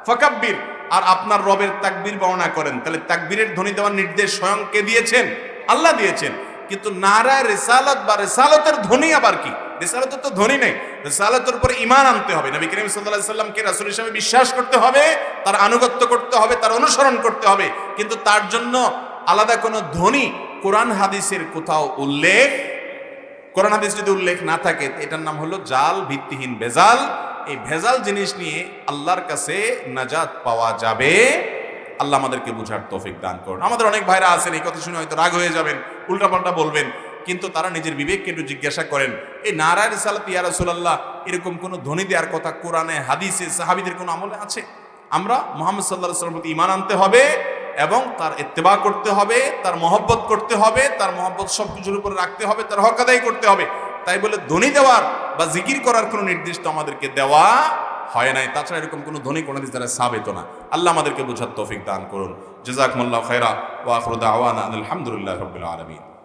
ফাকাব্বির, আর আপনার রবের তাকবীর বর্ণনা করেন, তাহলে তাকবীরের ধ্বনি দেওয়ার নির্দেশ স্বয়ং কে দিয়েছেন? আল্লাহ দিয়েছেন। কিন্তু নারায় রিসালাত বা রিসালাতের ধ্বনি আবার কি? রিসালাতের তো ধ্বনি নেই। রিসালাতের উপরে ঈমান আনতে হবে, নবী করিম সাল্লাল্লাহু আলাইহি সাল্লামকে রাসূল হিসেবে বিশ্বাস করতে হবে, তার আনুগত্য করতে হবে, তার অনুসরণ করতে হবে। কিন্তু তার জন্য আলাদা কোনো ধ্বনি কোরআন হাদিসের কোথাও উল্লেখ, কোরআন হাদিস যদি উল্লেখ না থাকে এটার নাম হলো জাল, ভিত্তিহীন, ভেজাল। এই ভেজাল জিনিস নিয়ে আল্লাহর কাছে নাজাত পাওয়া যাবে। আল্লাহ আমাদেরকে বুঝার তৌফিক দান করুন। আমাদের অনেক ভাইরা আছেন এই কথা শুনে হয়তো রাগ হয়ে যাবেন, উল্টাপাল্টা বলবেন, কিন্তু তারা নিজের বিবেককে একটু জিজ্ঞাসা করেন, এই নারায় রিসালাত ইয়া রাসূলুল্লাহ এরকম কোনো ধ্বনি দেওয়ার কথা কোরআনে, হাদিসে, সাহাবীদের কোনো আমলে আছে? আমরা মুহাম্মদ সাল্লাল্লাহু আলাইহি ওয়াসাল্লামের প্রতি ঈমান আনতে হবে এবং তার ইত্তেবা করতে হবে, তার মহব্বত করতে হবে, তার মহব্বত সব কিছুর উপরে রাখতে হবে, তার হক আদায় করতে হবে। তাই বলে ধ্বনি দেওয়ার বা জিকির করার কোনো নির্দিষ্ট আমাদেরকে দেওয়া হয় নাই। তাছাড়া এরকম কোনো ধ্বনি কোনো হাদিস দ্বারা সাবিত না। আল্লাহ আমাদেরকে বোঝার তৌফিক দান করুন। জাযাকুমুল্লাহু খায়রা ওয়া আখিরু দাওয়ানা আলহামদুলিল্লাহি রাব্বিল আলামিন।